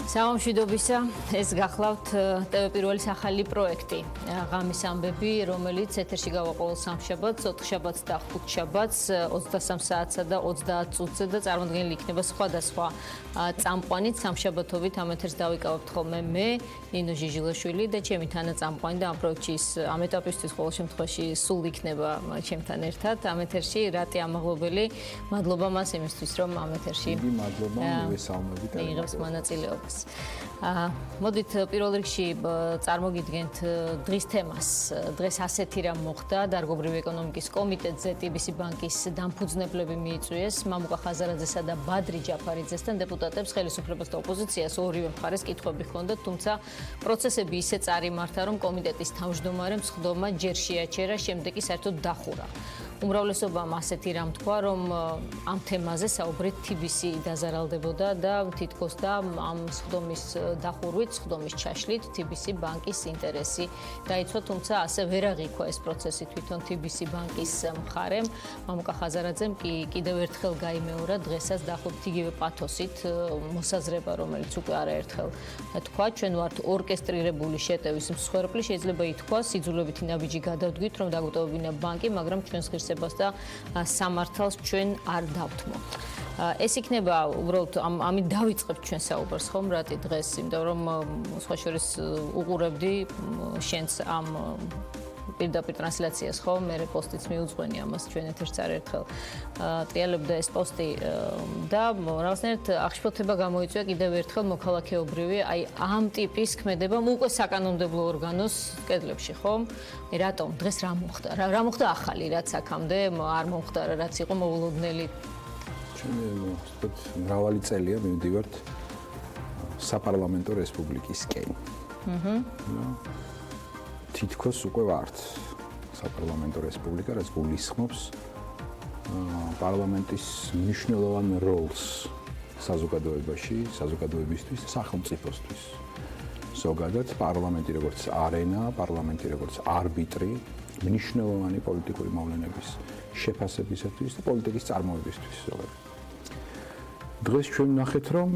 სამშვიდობისა, ეს გახლავთ TV პირველის ახალი პროექტი ღამის ამბები, რომელიც ეთერში გავა ყოველ სამშაბათს, 4 შაბათს და 5 შაბათს 23 საათსა და 30 წუთზე და წარმოდგენილი იქნება სხვადასხვა წამყვანით სამშაბათობით ამ ეთერს დავიკავებთ ხოლმე მე, ნინო ჟიჟილაშვილი და ჩემი თანაწამყვანი და ამ პროექტის ამ ეტაპისთვის ყოველ შემთხვევაში სულ იქნება ჩემთან ერთად ამ ეთერში რატი ამაღლობელი, მადლობა მას იმისთვის რომ ამ ეთერში მადლობა მივესალმებით იღებს მონაწილეობას. მოდით პირველ რიგში წარმოგიდგენთ დღის თემას. დღეს ასეთი რამ მოხდა დარგობრივი ეკონომიკის კომიტეტზე TBC ბანკის დამფუძნებლები მიიწვიეს მამუკა ხაზარაძესა და ბადრი ჯაფარიძესთან დეპუტატებს ხელისუფლებას და ოპოზიციას ორივე მხარეს კითხვები ჰქონდათ, თუმცა პროცესები ისე წარიმართა, რომ კომიტეტის თავმჯდომარემ სხდომა ჯერ შეაჩერა, შემდეგ კი საერთოდ დახურა. უმრავლესობამ ასეთი რამ თქვა, რომ ამ თემაზე საუბრით TBC დაზარალდებოდა და თითქოს და ამ სხდომის დახურვით, სხდომის ჩაშლით TBC ბანკის ინტერესი დაიცვა, თუმცა ასე ვერ აღიქვა ეს პროცესი თვითონ TBC ბანკის მხარემ. მამუკა ხაზარაძემ კიდევ ერთხელ გაიმეორა დღესაც დახურვით იგივე პათოსით მოსაზრება, რომელიც უკვე არაერთხელ თქვა, ჩვენ ვართ ორკესტრირებული შეტევის მსხვერპლი, შეიძლება ითქვას, იძულებითი ნაბიჯი გადავდგით, რომ დაგვიტოვებინა ბანკი, მაგრამ ჩვენს ღირსებას და სამართალს ჩვენ არ დავთმობთ. ეს იქნება უბრალოდ ამით დავიწყებთ ჩვენ საუბარს ხომ რატი დღეს, იმიტომ რომ სხვა შორის უყურებდი შენს ამ პირდაპირ ტრანსლაციას ხო, მე პოსტიც მიუძღვენი ამას ჩვენ ეთერს არაერთხელ ტრიალებდა ეს პოსტი და რაღაცნაირად აღშფოთება გამოიწვია კიდევ ერთხელ მოქალაქეობრივი, აი ამ ტიპის ქმედებამ უკვე საკანონმდებლო ორგანოს კედლებში ხო? რატომ დღეს რა მოხდა? რა მოხდა ახალი, რაც აქამდე არ მომხდარა, რაც იყო მოულოდნელი? ჩვენ მრავალი წელია მივდივართ საპარლამენტო რესპუბლიკისკენ. თითქოს უკვე ვართ საპარლამენტო რესპუბლიკა, რაც გულისხმობს პარლამენტის მნიშვნელოვან როლს საზოგადოებაში, საზოგადოებისთვის, სახელმწიფოსთვის. ზოგადად პარლამენტი როგორც არენა, პარლამენტი როგორც არბიტრი, მნიშვნელოვანი პოლიტიკური მოვლენების შეფასებისათვის და პოლიტიკის წარმოებისთვის ზოგადად. დღეს ჩვენ ვნახეთ, რომ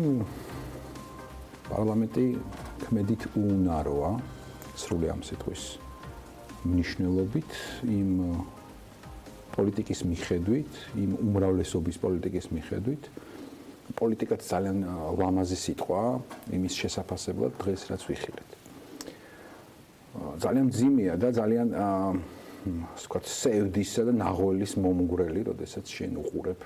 პარლამენტი ქმედით უუნაროა სრული ამ სიტყვის მნიშვნელობით, იმ პოლიტიკის მიხედვით, იმ უმრავლესობის პოლიტიკის მიხედვით, პოლიტიკაც ძალიან ლამაზი სიტყვა იმის შესაფასებლად დღეს რაც ვიხილეთ. ძალიან მძიმეა და ძალიან ასე ვთქვათ, სევდისა და ნაღველის მომგვრელი, როდესაც შენ უყურებ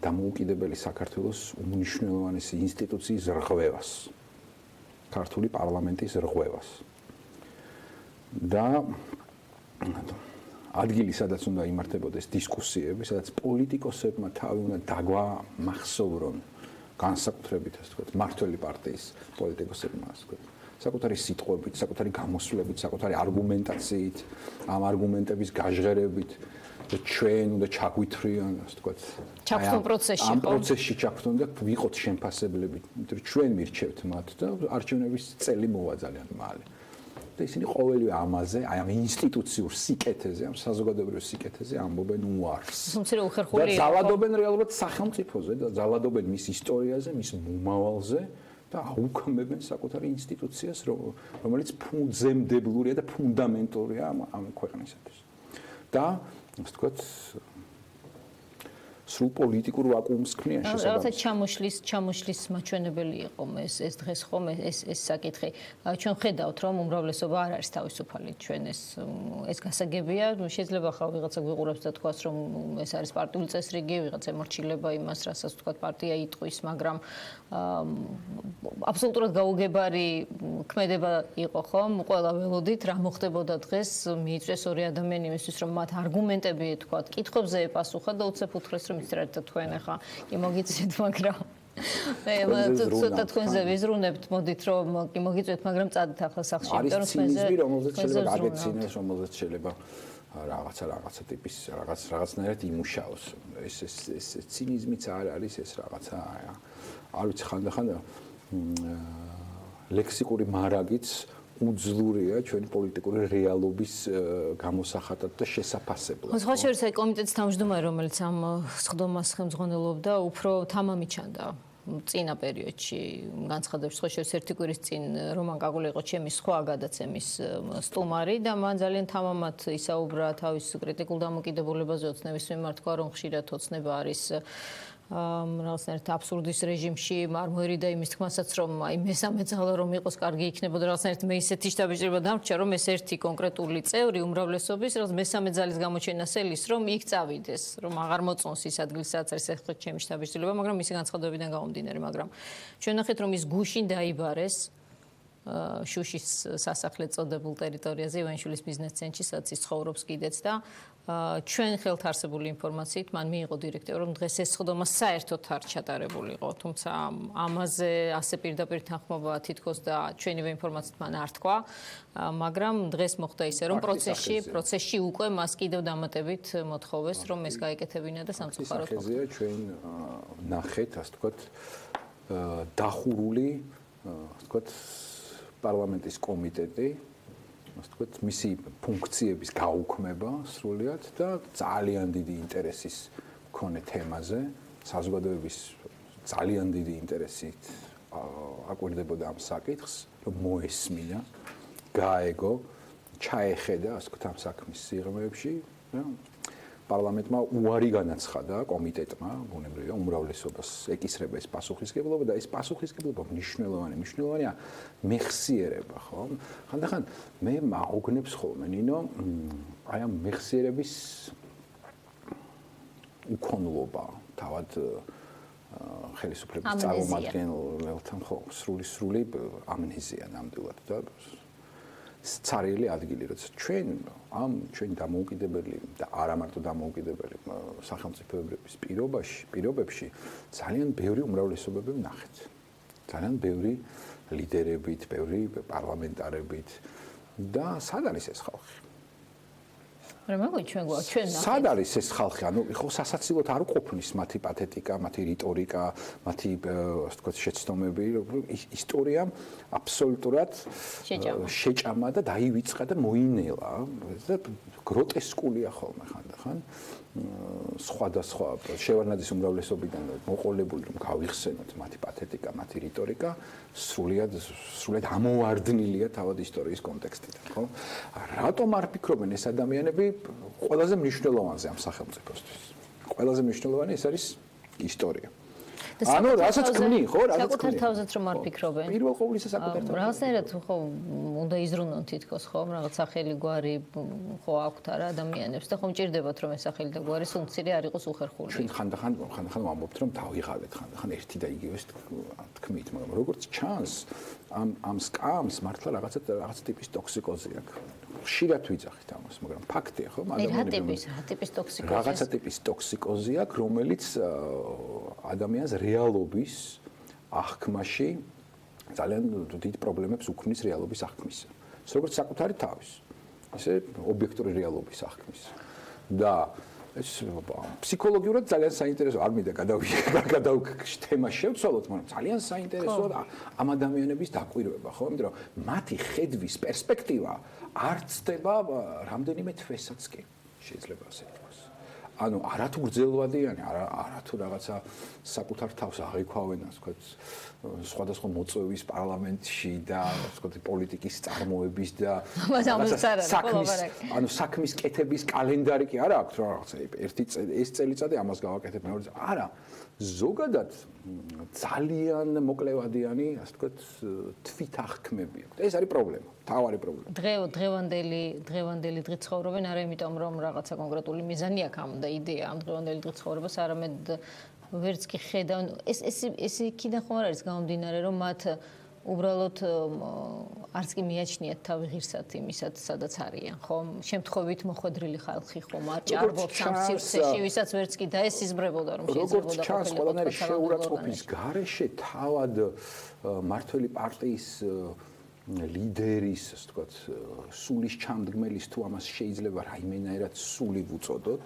დამოუკიდებელი საქართველოს უმნიშვნელოვანესი ინსტიტუციის რღვევას, ქართული პარლამენტის რღვევას. და ადგილი, სადაც უნდა იმართებოდეს დისკუსიები, სადაც პოლიტიკოსებმა თავი უნდა დაგვამახსოვრონ, განსაკუთრებით ასე ვთქვათ, მართველი პარტიის პოლიტიკოსებმა ასე ვთქვათ, საკუთარი სიტყვებით, საკუთარი გამოსვლებით, საკუთარი არგუმენტაციით, ამ არგუმენტების გაჟღერებით და ჩვენ უნდა ჩაგვithრიან, ასე ვთქვათ, ჩაგვთონ პროცესში, ამ პროცესში ჩაგვთონ და ვიყოთ შემფასებლები, იმიტომ რომ ჩვენ მირჩევთ მათ და არჩევნების წელი მოვა ძალიან მალე. და ისინი ყოველივე ამაზე, აი ამ ინსტიტუციურ სიკეთეზე, ამ საზოგადოებრივ სიკეთეზე ამბობენ უარს. თუმცა უხერხული და ძალადობენ რეალურად სახელმწიფოზე და ძალადობენ მის ისტორიაზე, მის მომავალზე და აუქმებენ საკუთარ ინსტიტუციას, რომელიც ფუნდამენტურია და ფუნდამენტურია ამ ქვეყნისათვის. და ასე ვთქვათ, სრულ პოლიტიკურ ვაკუუმს ქმნიან შესაბამისად. რაღაცა ჩამოშლის მაჩვენებელი იყო ეს დღეს ხომ ეს საკითხი. ჩვენ ხედავთ რომ უმრავლესობა არ არის თავისუფალი, ჩვენ ეს გასაგებია, შეიძლება ხა ვიღაცა გვიყურებს და თქვას რომ ეს არის პარტიული წესრიგი, ვიღაცა ემორჩილება იმას, რასაც თქვათ პარტია იტყვის, მაგრამ აბსოლუტურად გაუგებარი ქმედება იყო ხომ? ყველა ველოდით რა მოხდებოდა დღეს, მიიწვიეს ორი ადამიანი იმისთვის რომ მათ არგუმენტები ეთქვათ, კითხვებზე ეპასუხა და უცებ უთხრეს რომ ისრაელთა თქვენ ახლა კი მოგიწვიეთ, მაგრამ ცოტა თქვენზე ვიზრუნებთ, მოდით რომ კი მოგიწვიეთ, მაგრამ წადით ახლა სახლში, იმიტომ რომ ცინიზმი, რომელზეც შეიძლება გაგეცინოს, რომელზეც შეიძლება რაღაცა ტიპის რაღაცნაირად იმუშაოს. ეს ცინიზმიც არ არის ეს რაღაცა, არ ვიცი, ხანდახან ლექსიკური მარაგიც უძლურია ჩვენი პოლიტიკური რეალობის გამოსახატად და შესაფასებლად. სხვა შორის კომიტეტის თავმჯდომარე, რომელიც ამ სხდომას ხელმძღვანელობდა, უფრო თამამი ჩანდა წინა პერიოდში განცხადებს ხო შევს ერთი კვირის წინ რომან კაგული იყო ჩემი სხვა გადაცემის სტუმარი და მან ძალიან თამამად ისაუბრა თავის კრიტიკულ დამოკიდებულებაზე ოცნების მიმართ თქვა რომ ხშირად ოცნება არის რაღაცნაირად აბსურდის რეჟიმში არ მოერიდა იმის თქმასაც რომ აი მესამე ძალა რომ იყოს კარგი იქნებოდა რაღაცნაირად მე ისეთი შტაბიჭრება დამრჩა რომ ეს ერთი კონკრეტული წევრი უმრავლესობის რაღაც მესამე ძალის გამოჩენას ელის რომ იქ წავიდეს რომ აღარ მოწონს ის ადგილი სადაც არის ახლა ჩემი შტაბიჭრება მაგრამ მისი განცხადებებიდან გამომდინარე მაგრამ ჩვენ ნახეთ რომ ის გუშინ დაიბარეს შუშის სასახლე წოდებულ ტერიტორიაზე ივანიშვილის ბიზნეს ცენტრში სადაც ის ცხოვრობს კიდეც და ჩვენ ხელთ არსებული ინფორმაციით მან მიიღო დირექტივა რომ დღეს ეს სხდომა საერთოდ არ ჩატარებულიყო თუმცა ამაზე ასე პირდაპირ თანხმობა თითქოს და ჩვენივე ინფორმაციით მან არ თქვა მაგრამ დღეს მოხდა ისე რომ პროცესში უკვე მას კიდევ დამატებით მოთხოვეს რომ ეს გაეკეთებინა და სამწუხაროდ ხეზია ჩვენ ნახეთ ასე ვთქვათ დახურული ასე ვთქვათ პარლამენტის კომიტეტი ასე ვთქვათ მისი ფუნქციების გაუქმება სრულიად და ძალიან დიდი ინტერესის მქონე თემაზე საზოგადოების ძალიან დიდი ინტერესით აკვირდებოდა ამ საკითხს რომ მოესმინა გაეგო ჩაეხედა ასე ვთქვათ ამ საქმის სიღრმეებში პარლამენტმა უარი განაცხადა კომიტეტმა, ბუნებრივია, უმრავლესობას ეკისრება ეს პასუხისმგებლობა და ეს პასუხისმგებლობა მნიშვნელოვანია მეხსიერება, ხო? ხანდახან მე მაოგნებს ხოლმე ნინო, აი ამ მეხსიერების უქონლობა, თავად ხელისუფლების წარმომადგენელთან ხო, სრული ამნეზია ნამდვილად და ცარიელი ადგილი, როცა ჩვენ დამოუკიდებელი და არა მარტო დამოუკიდებელი სახელმწიფოების პირობებში ძალიან ბევრი უმრავლესობები ვნახეთ. ძალიან ბევრი ლიდერებით, ბევრი პარლამენტარებით და სად არის ეს ხალხი? სად არის ეს ხალხი? ანუ ხო სასაცილოდ არ ყოფნის მათი პათეტიკა, მათი რიტორიკა, მათი ასე ვთქვათ შეცდომები, ისტორიამ აბსოლუტურად შეჭამა და დაივიწყა და მოინელა და გროტესკულია ხოლმე ხანდახან სხვადასხვა შევარნაძის უმრავლესობიდან მოყოლებული რომ გავიხსენოთ მათი პათეტიკა, მათი რიტორიკა სრულიად ამოვარდნილია თავად ისტორიის კონტექსტიდან, ხო? რატომ არ ფიქრობენ ეს ადამიანები ყველაზე მნიშვნელოვანზე ამ სახელმწიფოსთვის? ყველაზე მნიშვნელოვანი ეს არის ისტორია. ანუ რასაც ქმნი, ხო, რასაც ქმნი. საკუთარ თავზეც რომ არ ფიქრობენ. პირველ ყოვლისა საკუთარ თავზე. რაღაცნაირად ხო უნდა იზრუნონ თითქოს ხო, რაღაც სახელი გვარი ხო აქვთ არა ადამიანებს და ხომ ჭირდებათ რომ ეს სახელი და გვარი სულ მცირე არ იყოს უხერხული. ჩვენ ხანდახან ვამბობთ რომ დავიღალეთ ხანდახან ერთი და იგივეს თქმით, მაგრამ როგორც ჩანს ამ სკამს მართლა რაღაცა ტიპის ტოქსიკოზი აქვს. ხშირად ვიძახით ამას, მაგრამ ფაქტია ხო, რა ტიპის ტოქსიკოზი? რაღაცა ტიპის ტოქსიკოზი აქვს, რომელიც ადამიანს რეალობის აღქმაში ძალიან დიდ პრობლემებს უქმნის რეალობის აღქმისა. ეს როგორც საკუთარი თავის, ესე ობიექტური რეალობის აღქმის. და ეს ფსიქოლოგიურად ძალიან საინტერესო არ მინდა თემა შევცვალოთ, მაგრამ ძალიან საინტერესოა ამ ადამიანების დაკვირვება, ხო? იმიტომ რომ მათი ხედვის პერსპექტივა არ ცდება რამდენიმე თვესაც კი შეიძლება ასე ვთქვას. ანუ არათუ გრძელვადიანი, არათუ რაღაცა საკუთარ თავს აღიქვავენ, ასე ვთქვათ, სხვადასხვა მოწვევის პარლამენტში და ასე ვთქვათ, პოლიტიკის წარმოების და საქმის კეთების კალენდარი კი არა აქვს, რაღაცა ეს წელიწადი ამას გავაკეთებ, მეორე არა. ზოგადად ძალიან მოკლევადიანი, ასე ვთქვათ, თვითახქმები აქვს. ეს არის პრობლემა, თავარი პრობლემა. დღევანდელი დღით ცხოვრობენ არა იმიტომ რომ რაღაცა კონკრეტული მიზანი აქვს ამ და იდეა ამ დღევანდელი დღით ცხოვრებას, არამედ ვერც კი ხედავენ. ეს იქიდან ხომ არ არის გამომდინარე რომ მათ უბრალოდ არც კი მიაჩნიათ თავი ღირსად იმისად, სადაც არიან, ხო? შემთხვევით მოხვედრილი ხალხი ხომ არ ჭარბობს ამ სივრცეში, ვისაც ვერც კი დაესიზმრებოდა რომ შეიძლება და ჩანს ყველანაირი შეურაცხყოფის გარეშე თავად მართველი პარტიის ლიდერის, ასე ვთქვათ, სულის ჩამდგმელის თუ ამას შეიძლება რაიმენაირად სული ვუწოდოთ,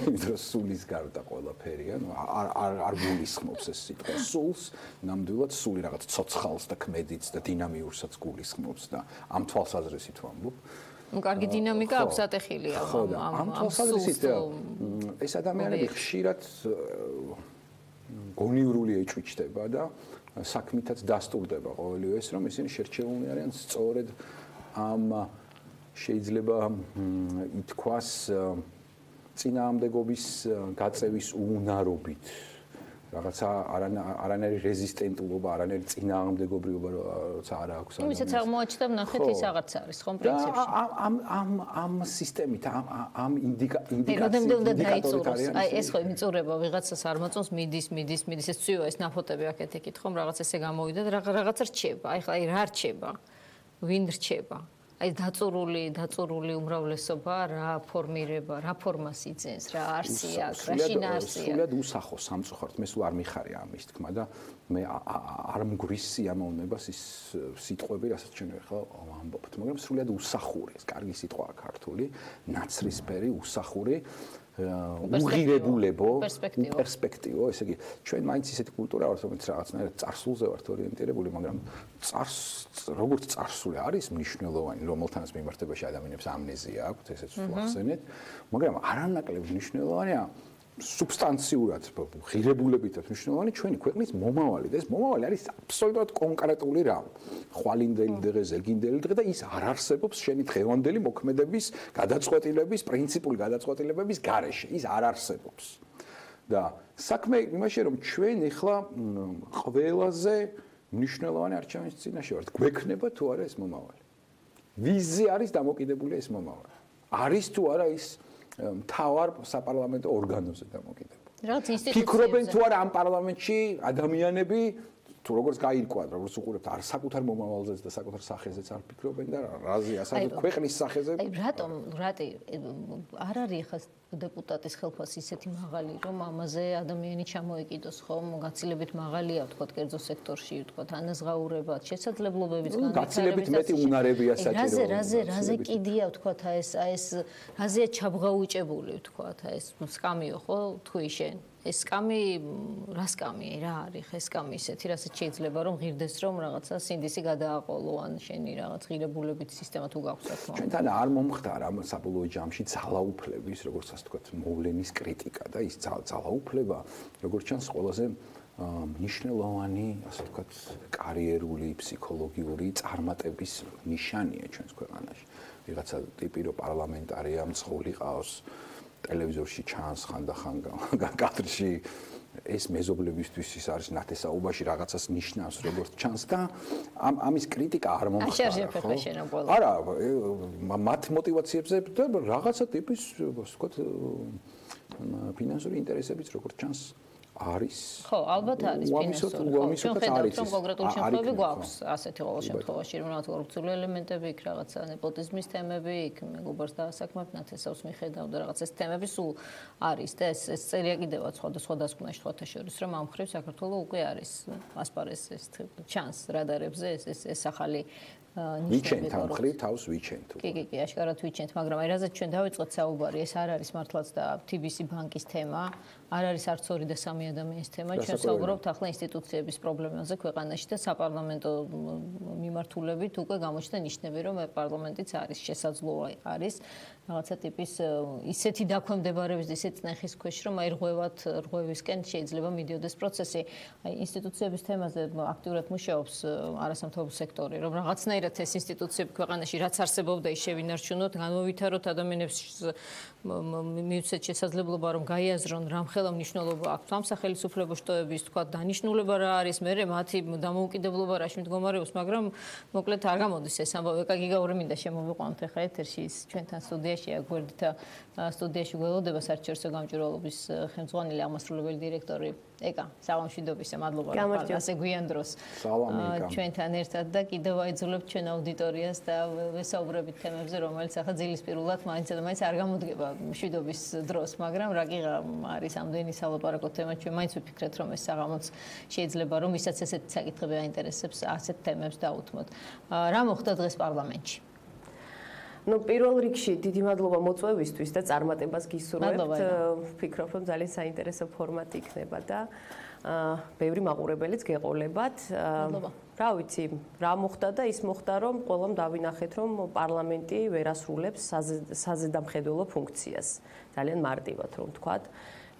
იმიტომ რომ სულის გარდა ყველაფერია, ნუ არ გულისხმობს ეს სიტყვა სულს, ნამდვილად სული რაღაც ცოცხალს და ქმედიც და დინამიურსაც გულისხმობს და ამ თვალსაზრისით ვამბობ. ნუ კარგი დინამიკა აქვს ატეხილია ამ თვალსაზრისით ეს ადამიანები ხშირად გონივრული ეჭვიჩდება და საქმითაც დასტურდება ყოველივე ეს, რომ ისინი შერჩეულნი არიან სწორედ ამ შეიძლება ითქვას წინააღმდეგობის გაწევის უნარობით რაღაცა არანაირი რეზისტენტულობა, არანაირი წინააღმდეგობრიობა როცა არ აქვს ადამიანს. იმისაც აღმოაჩნდა ნახეთ ის აღარც არის ხომ პრინციპში. ამ სისტემით ამ ინდიკაციით დაიწუროს. აი ეს ხო იმიწურება ვიღაცას არ მოწონს მიდის ეს ცუიო ეს ნაფოტები აქეთ-იქით ხომ რაღაც ესე გამოვიდა და რაღაცა რჩება. აი რა რჩება? ვინ რჩება? აი დაწურული უმრავლესობა რა ფორმირება, რა ფორმას იძენს, რა არსია, რა შინაარსია. სულად უსახო სამწუხაროდ მე სულ არ მიხარია ამის თქმა და მე არ მგვრის სიამოვნებას ის სიტყვები, რასაც ჩვენ ახლა ვამბობთ, მაგრამ სულად უსახური, ეს კარგი სიტყვაა ქართული, ნაცრისფერი, უსახური უღირებულებო პერსპექტივო, ესე იგი ჩვენ მაინც ისეთი კულტურა ვართ, რომელიც რაღაცნაირად წარსულზე ვართ ორიენტირებული, მაგრამ როგორც წარსული არის მნიშვნელოვანი, რომელთანაც მიმართებაში ადამიანებს ამნეზია აქვთ, ესეც ვახსენეთ, მაგრამ არანაკლებ მნიშვნელოვანია სუბსტანციურად ღირებულებითაც მნიშვნელოვანი ჩვენი ქვეყნის მომავალი და ეს მომავალი არის აბსოლუტურად კონკრეტული რამ. ხვალინდელი დღე, ზეგინდელი დღე და ის არ არსებობს შენი დღევანდელი მოქმედების, გადაწყვეტილების, პრინციპული გადაწყვეტილებების გარეშე. ის არ არსებობს. და საქმე იმაშია რომ ჩვენ ახლა ყველაზე მნიშვნელოვანი არჩევნის წინაშე ვართ. გვექნება თუ არა ეს მომავალი. ვიზზე არის დამოკიდებული ეს მომავალი. არის თუ არა ის მთავარ საპარლამენტო ორგანოზე დამოკიდებული. რაღაც ინსტიტუციებზე. ფიქრობენ თუ არა ამ პარლამენტში ადამიანები თუ როგორც გაირკვათ, როგორც უყურებთ, არ საკუთარ მომავალზეც და საკუთარ სახეზეც არ ფიქრობენ და რაზე ასაკი ქვეყნის სახეზე. აი რატომ არ არის ხა დეპუტატის ხელფასი ისეთი მაღალი, რომ ამაზე ადამიანი ჩამოეკიდოს ხომ, გაცილებით მაღალია ვთქვათ კერძო სექტორში, ვთქვათ ანაზღაურებად, შესაძლებლობების განვითარების გაცილებით მეტი უნარებია საჭირო. რაზე კიდია ვთქვათ ეს რაზეა ჩაბღაუჭებული ვთქვათ ეს სკამიო ხო თქვი შენ ეს სკამი რა სკამია რა არის ეს სკამი ისეთი რასაც შეიძლება რომ ღირდეს რომ რაღაცა სინდისი გადააყოლო ან შენი რაღაც ღირებულებით სისტემა თუ გაქვს თქმა. ჩვენთან არ მომხდარა ამ საბოლოო ჯამში ძალაუფლების როგორც ასე ვთქვათ მოვლენის კრიტიკა და ის ძალაუფლება როგორც ჩანს ყველაზე მნიშვნელოვანი ასე ვთქვათ კარიერული ფსიქოლოგიური წარმატების ნიშანია ჩვენს ქვეყანაში. ვიღაცა ტიპი რო პარლამენტარია მძღოლი ყავს ტელევიზორში ჩანს ხანდახან კადრში ეს მეზობლებისთვის ის არის ნათესაობაში რაღაცას ნიშნავს როგორც ჩანს და ამის კრიტიკა არ მომხდარა. არა, მათ мотиваციებზე და რაღაცა ტიპის ვთქვათ ფინანსური ინტერესებიც როგორც ჩანს არის. ხო, ალბათ არის ფინანსური. ჩვენ ხედავთ რომ კონკრეტული შემთხვევები გვაქვს ასეთი ყოველ შემთხვევაში რომ რაღაც კორუფციული ელემენტები იქ რაღაცა ნეპოტიზმის თემები იქ მეგობარს დაასაქმებთ ნათესავს მიხედავ და რაღაც ეს თემები სულ არის და ეს წერია კიდევაც სხვადასხვა დასკვნაში სხვათა შორის რომ ამ ხრივ საქართველოს უკვე არის ასპარეზს ეს ჩანს რადარებზე ეს ახალი ვიჩენთ ამ ხრივ თავს ვიჩენთ. კი, აშკარად ვიჩენთ, მაგრამ აი რაზეც ჩვენ დავიწყოთ საუბარი, ეს არ არის მართლაც და TBC ბანკის თემა, არ არის არც 2 და 3 ადამიანის თემა, ჩვენ საუბრობთ ახლა ინსტიტუციების პრობლემაზე ქვეყანაში და საპარლამენტო მიმართულებით უკვე გამოჩნდა ნიშნები, რომ პარლამენტიც არის შესაძლო არის რაღაცა ტიპის ისეთი დაქვემდებარების და ისეთ წნეხის ქვეშ, რომ აი რღვევისკენ შეიძლება მიდიოდეს პროცესი. აი ინსტიტუციების თემაზე აქტიურად მუშაობს არასამთავრობო სექტორი, რომ რაღაცნაირად ეს ინსტიტუციები ქვეყანაში რაც არსებობდა ის შევინარჩუნოთ, განმოვითაროთ ადამიანებს მივცეთ შესაძლებლობა რომ გაიაზრონ რამ ხელა მნიშვნელობა აქვს ამ სახელმწიფო შტოების თქვა დანიშნულება რა არის მე მათი დამოუკიდებლობა რაში მდგომარეობს, მაგრამ მოკლედ არ გამოდის ეს ამბავი. ეკა გიგაური მინდა შემოვიყვანოთ ახლა ეთერში ჩვენთან სტუდიაშია გვერდით სტუდიაში გველოდება საერთაშორისო გამჭვირვალობის ხელმძღვანელი აღმასრულებელი დირექტორი ეკა საღამშვიდობისა მადლობა რომ ასე გვიან დროს ჩვენთან ერთად და კიდევ აიძულებთ ჩვენ აუდიტორიას და ვესაუბრებით თემებზე რომელიც ახლა ძილისპირულად მაინც არ გამოდგება მშვიდობის დროს, მაგრამ რაგიღა არის ამდენი სალაპარაკო თემა ჩვენ მაინც ვიფიქრეთ რომ ეს საღამოც შეიძლება რომ ვისაც ესეთი საკითხები აინტერესებს ასეთ თემებს დაუთმოთ. რა მოხდა დღეს პარლამენტში? Ну, პირველ რიგში დიდი მადლობა მოწვევისთვის და წარმატებას გისურვებთ. ვფიქრობ, რომ ძალიან საინტერესო ფორმატი იქნება და ბევრი მაყურებელიც გეყოლებათ. რა ვიცი, რა მოხდა და ის მოხდა, რომ ყველამ დავინახეთ, რომ პარლამენტი ვერ ასრულებს საზედამხედველო ფუნქციას. ძალიან მარტივად რომ ვთქვათ.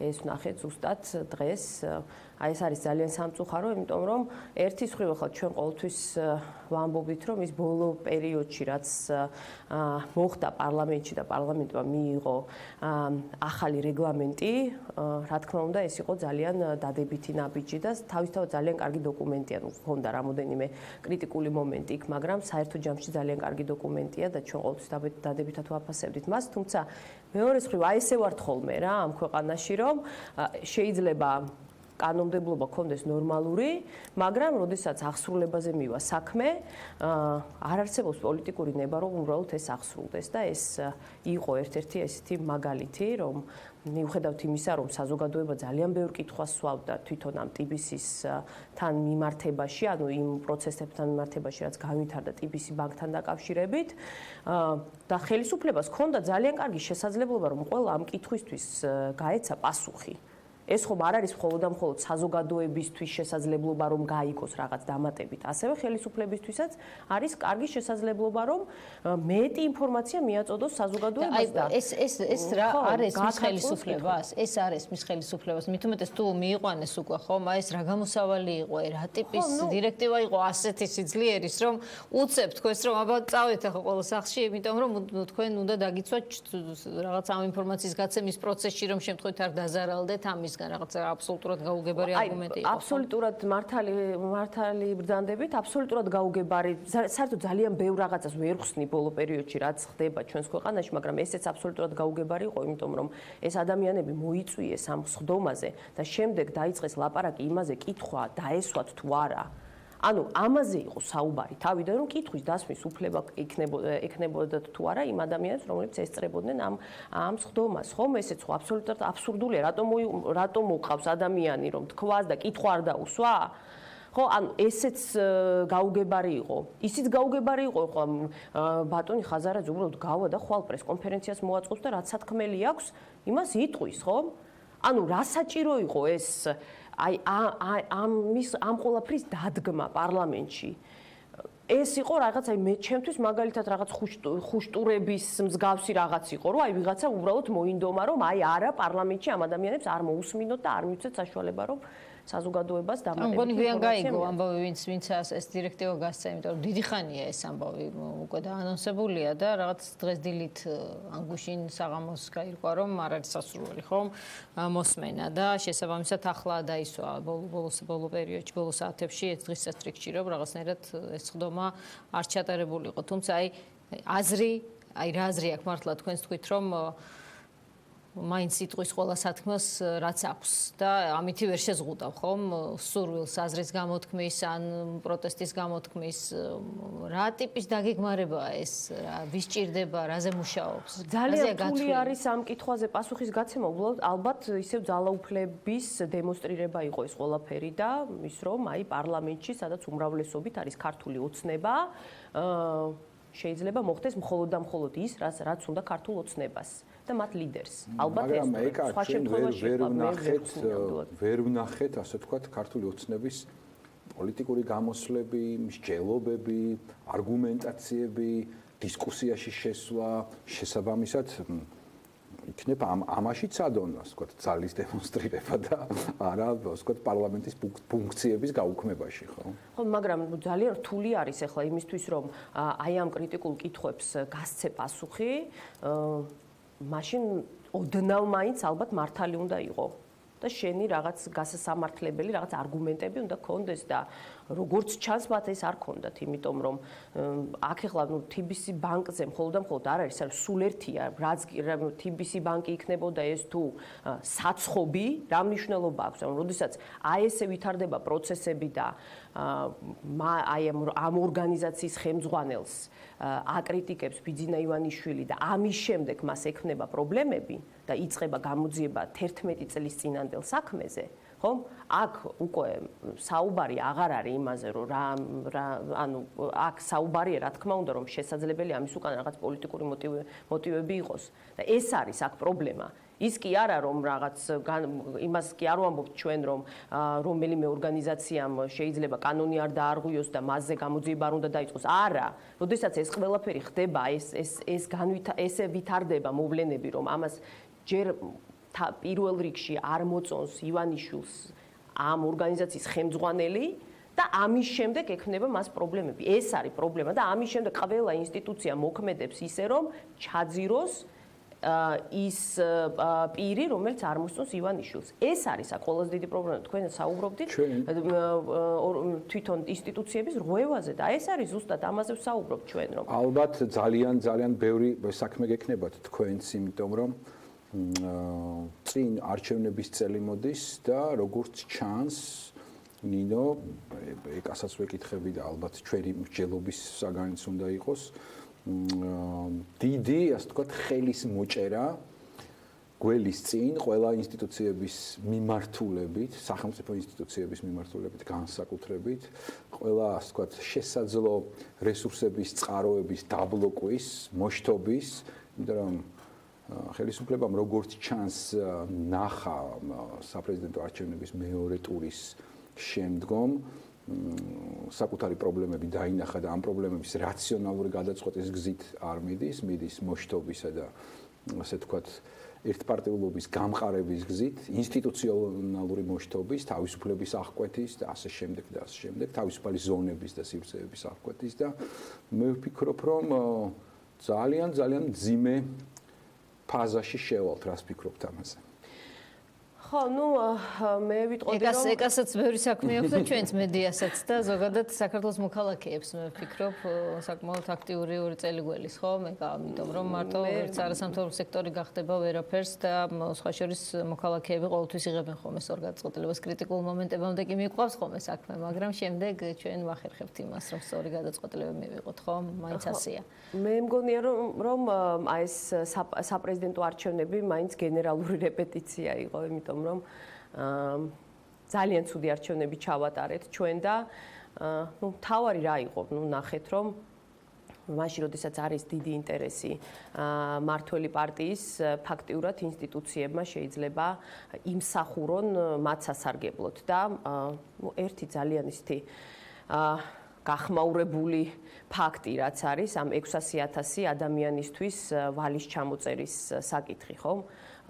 ეს ვნახეთ ზუსტად დღეს აი ეს არის ძალიან სამწუხარო, იმიტომ რომ ერთის მხრივ ახლა ჩვენ ყოველთვის ვამბობთ, რომ ის ბოლო პერიოდში რაც მოხდა პარლამენტში და პარლამენტმა მიიღო ახალი რეგლამენტი, რა თქმა უნდა, ეს იყო ძალიან დადებითი ნაბიჯი და თავისთავად ძალიან კარგი დოკუმენტია. ჰქონდა რამოდენიმე კრიტიკული მომენტი იქ, მაგრამ საერთო ჯამში ძალიან კარგი დოკუმენტია და ჩვენ ყოველთვის დადებითად ვაფასებდით მას, თუმცა მეორეს მხრივ აი ესე ვართ ხოლმე რა ამ ქვეყანაში, რომ შეიძლება კანონმდებლობა კონდეს ნორმალური, მაგრამ როდესაც აღსრულებაზე მივა საქმე, არ არსებობს პოლიტიკური ნება, რომ უბრალოდ ეს აღსრულდეს და ეს იყო ერთ-ერთი ესეთი მაგალითი, რომ მიუხედავად იმისა, რომ საზოგადოება ძალიან ბევრ კითხვას სვავდა თვითონ ამ TBC-თან მიმართებაში, ანუ იმ პროცესებთან მიმართებაში, რაც განვითარდა TBC ბანკთან დაკავშირებით, და ხელისუფლებას ჰქონდა ძალიან კარგი შესაძლებლობა, რომ ყველა ამ კითხვისთვის გაეცა პასუხი. ეს ხომ არ არის მხოლოდ და მხოლოდ საზოგადოებისთვის შესაძლებლობა, რომ გაიგოს რაღაც დამატებით, ასევე ხელისუფლებისთვისაც არის კარგი შესაძლებლობა, რომ მეტი ინფორმაცია მიაწოდოს საზოგადოებას და ეს რა არის მის ხელისუფლებას? ეს არის მის ხელისუფლებას. მით უმეტეს თუ მიიყვანეს უკვე ხომ, აი ეს რა გამოსავალი იყო, რა ტიპის დირექტივა იყო ასეთი სიძლიერის, რომ უცებ თქვენს რომ აბა წავით ახლა ყველა სახლში, იმიტომ რომ თქვენ უნდა დაგიცვათ რაღაც ამ ინფორმაციის გაცემის პროცესში, რომ შემთხვევით არ დაზარალდეთ ამის რაღაც აბსოლუტურად გაუგებარი არგუმენტი იყო. აბსოლუტურად მართალი ბრძანდებით, აბსოლუტურად გაუგებარი. საერთოდ ძალიან ბევრ რაღაცას ვერ ხსნი ბოლო პერიოდში, რაც ხდება ჩვენს ქვეყანაში, მაგრამ ესეც აბსოლუტურად გაუგებარი იყო, იმიტომ რომ ეს ადამიანები მოიწვიეს ამ სხდომაზე და შემდეგ დაიწყეს ლაპარაკი იმაზე, კითხვა დაესვათ თუ არა. ანუ ამაზე იყო საუბარი თავიდან, რომ კითხვის დასმის უფლება ექნებოდა თუ არა იმ ადამიანებს, რომლებიც ესწრებოდნენ ამ სხდომას. ხომ ესეც ხო აბსოლუტურად აბსურდულია, რატომ მოყავს ადამიანი, რომ თქვას და კითხვა არ დაუსვა? ხო, ანუ ესეც გაუგებარი იყო. ისიც გაუგებარი იყო, ხო, ბატონი ხაზარაძე უბრალოდ გავა და ხვალ პრეს კონფერენციას მოაწყობს და რაც სათქმელი აქვს, იმას იტყვის, ხო? ანუ რა საჭირო იყო ეს აი ამ ყველაფრის დადგმა პარლამენტში. ეს იყო რაღაც აი მე ჩემთვის მაგალითად რაღაც ხუშტურების მსგავსი რაღაც იყო, რომ აი ვიღაცა უბრალოდ მოინდომა, რომ აი არა პარლამენტში ამ ადამიანებს არ მოусმინოთ და არ მივცეთ საშუალება, რომ საზოგადოებას დამატებით. მგონი გვიან გაიგო ამბავი, ვინც ეს დირექტივა გასცა, იმიტომ რომ დიდი ხანია ეს ამბავი უკვე დაანონსებულია და რაღაც დღეს დილით ანგუშინ საღამოს გაირკვა, რომ არ არის სასურველი, ხომ? მოსმენა და შესაბამისად ახლა დაისვა ბოლო პერიოდში, ბოლო საათებში ეს დღის წესრიგში, რომ რაღაცნაირად ეს ხდომა არ ჩატარებულიყო. თუმცა აი რა აზრი აქვს მართლა თქვენს თქვით, რომ მაინც იტყვის ყველა სათქმელს რაც აქვს და ამითი ვერ შეზღუდავ ხომ სურვილს აზრის გამოთქმის ან პროტესტის გამოთქმის რა ტიპის დაგეგმარებაა ეს ვის ჭირდება რაზე მუშაობს ძალიან რთული არის ამ კითხვაზე პასუხის გაცემა ალბათ ისევ ძალაუფლების დემონსტრირება იყო ეს ყველაფერი და ის რომ აი პარლამენტში სადაც უმრავლესობით არის ქართული ოცნება შეიძლება მოხდეს მხოლოდ და მხოლოდ ის რაც უნდა ქართულ ოცნებას და მათ ლიდერს. ალბათ ეს სხვა შემთხვევაში ვერ ვნახეთ, ასე ვთქვათ, ქართული ოცნების პოლიტიკური გამოსვლები, მსჯელობები, არგუმენტაციები, დისკუსიაში შესვლა, შესაბამისად იქნება ამაშიც ადონას, ვთქვათ, ძალის დემონსტრირება და არა, ვთქვათ, პარლამენტის ფუნქციების გაუქმებაში, ხო? ხო, მაგრამ ძალიან რთული არის ახლა იმისთვის, რომ აი ამ კრიტიკულ კითხვებს გასცე პასუხი, მაშინ ოდნავ მაინც ალბათ მართალი უნდა იყო და შენი რაღაც გასასამართლებელი რაღაც არგუმენტები უნდა კონდეს და როგორც ჩანს მათ ეს არ კონდათ, იმიტომ რომ აქ ახლა TBC ბანკზე მხოლოდ და მხოლოდ არ არის, არის სულ ერთია, რაც TBC ბანკი იქნებოდა ეს თუ საცხობი, რა მნიშვნელობა აქვს, ანუ როდესაც აი ესე ვითარდება პროცესები და აი ამ ორგანიზაციის ხელმძღვანელს აკრიტიკებს ბიძინა ივანიშვილი და ამის შემდეგ მას ექმნება პრობლემები და იწყება გამოძიება 11 წლის წინანდელ საქმეზე, ხომ? აქ უკვე საუბარი აღარ არის იმაზე, რომ ანუ აქ საუბარია, რა თქმა უნდა, რომ შესაძლებელია ამის უკან რაღაც პოლიტიკური მოტივები იყოს და ეს არის აქ პრობლემა. ის კი არა რომ რაღაც იმას კი არ ვამბობთ ჩვენ რომ რომელიმე ორგანიზაციამ შეიძლება კანონი არ დაარღვიოს და მასზე გამოძიება არ უნდა დაიწყოს. არა, როდესაც ეს ყველაფერი ხდება, ესე ვითარდება მოვლენები, რომ ამას ჯერ პირველ რიგში არ მოწონს ივანიშვილს ამ ორგანიზაციის ხელმძღვანელი და ამის შემდეგ ექმნება მას პრობლემები. ეს არის პრობლემა და ამის შემდეგ ყველა ინსტიტუცია მოქმედებს ისე, რომ ჩაძიროს ის პირი, რომელიც არ მოსწონს ივანიშვილს. ეს არის ყველაზე დიდი პრობლემა. თქვენ საუბრობდით თვითონ ინსტიტუციების რღვევაზე და ეს არის ზუსტად ამაზე ვსაუბრობ ჩვენ რომ. ალბათ ძალიან ბევრი საქმე გექნებათ თქვენც, იმიტომ რომ წინ არჩევნების წელი მოდის და როგორც ჩანს ნინო, ეკასაც ვეკითხები და ალბათ ჩვენი მსჯელობის საგანიც უნდა იყოს. დიდი, ასე ვთქვათ, ხელის მოჭერა გველის წინ ყველა ინსტიტუციების მიმართულებით, სახელმწიფო ინსტიტუციების მიმართულებით, განსაკუთრებით, ყველა, ასე ვთქვათ, შესაძლო რესურსების წყაროების დაბლოკვის, მოშთობის, იმიტომ რომ ხელისუფლებამ როგორც ჩანს ნახა საპრეზიდენტო არჩევნების მეორე ტურის შემდგომ საკუთარი პრობლემები დაინახა და ამ პრობლემების რაციონალური გადაწყვეტის გზით არ მიდის მოშთობისა და ასე ვთქვათ ერთპარტიულობის გამყარების გზით, ინსტიტუციონალური მოშთობის, თავისუფლების აღკვეთის და ასე შემდეგ, თავისუფალი ზონების და სივრცეების აღკვეთის და მე ვფიქრობ, რომ ძალიან მძიმე ფაზაში შევალთ, რას ფიქრობთ ამაზე? ხო, მე ვიტყოდი რომ ეკასაც ბევრი საქმე აქვს და ჩვენც მედიასაც და ზოგადად საქართველოს მოქალაქეებს მე ვფიქრობ საკმაოდ აქტიური ორი წელი გველის, ხო? ამიტომ რომ მარტო ერთ არასამთავრობო სექტორი გახდება ვერაფერს და სხვა შორის მოქალაქეები ყოველთვის იღებენ ხოლმე სწორ გადაწყვეტილებას კრიტიკულ მომენტებამდე კი მიყვავს ხოლმე საქმე, მაგრამ შემდეგ ჩვენ ვახერხებთ იმას, რომ სწორი გადაწყვეტილება მივიღოთ, ხო? მაინც ასეა. მე მგონია რომ აი ეს საპრეზიდენტო არჩევნები მაინც გენერალური რეპეტიცია იყო, იმიტომ რომ ძალიან ცუდი არჩევნები ჩავატარეთ ჩვენ და თავარი რა იყო, ნახეთ რომ მაშინ როდესაც არის დიდი ინტერესი მართველი პარტიის ფაქტიურად ინსტიტუციებმა შეიძლება იმსახურონ მათ სასარგებლოდ და ერთი ძალიან ისეთი გახმაურებული ფაქტი რაც არის ამ 600,000 ადამიანისთვის ვალის ჩამოწერის საკითხი, ხო?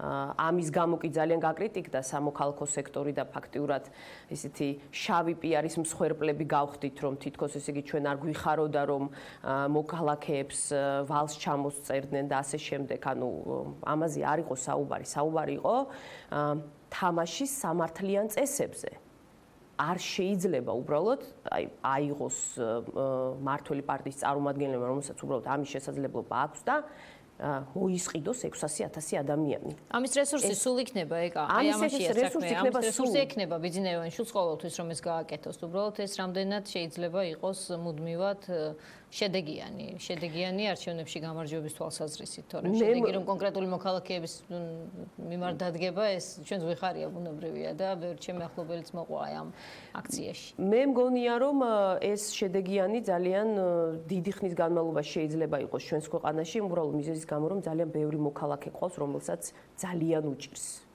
ამის გამო კი ძალიან გაკრიტიკდა სამოქალაქო სექტორი და ფაქტიურად ისეთი შავი პიარის მსხვერპლები გავხდით, რომ თითქოს ესე იგი ჩვენ არ გვიხაროდა, რომ მოქალაქეებს ვალს ჩამოსწერდნენ და ასე შემდეგ. ანუ ამაზე არ იყო საუბარი. საუბარი იყო თამაშის სამართლიან წესებზე. არ შეიძლება უბრალოდ აიღოს მართველი პარტიის წარმომადგენლებმა, რომელსაც უბრალოდ ამის შესაძლებლობა აქვს და მოისყიდოს 600,000 ადამიანი. ამის რესურსი სულ იქნება, ეკა. ამის რესურსი იქნება ბიზნესოვანშულს ყოველთვის რომ ეს გააკეთოს. უბრალოდ ეს რამდენად შეიძლება იყოს მუდმივად შედეგიანი არჩევნებში გამარჯვების თვალსაზრისით, თორემ შედეგი რომ კონკრეტული მოქალაქეების მიმართ დადგება, ეს ჩვენს ვიხარია ბუნებრივია და ბევრი ჩემი ახლობელიც მოყვა ამ აქციაში. მე მგონია რომ ეს შედეგიანი ძალიან დიდი ხნის განმავლობაში შეიძლება იყოს ჩვენს ქვეყანაში, უბრალოდ მიზეზის გამო რომ ძალიან ბევრი მოქალაქე ყავს, რომელსაც ძალიან უჭირს.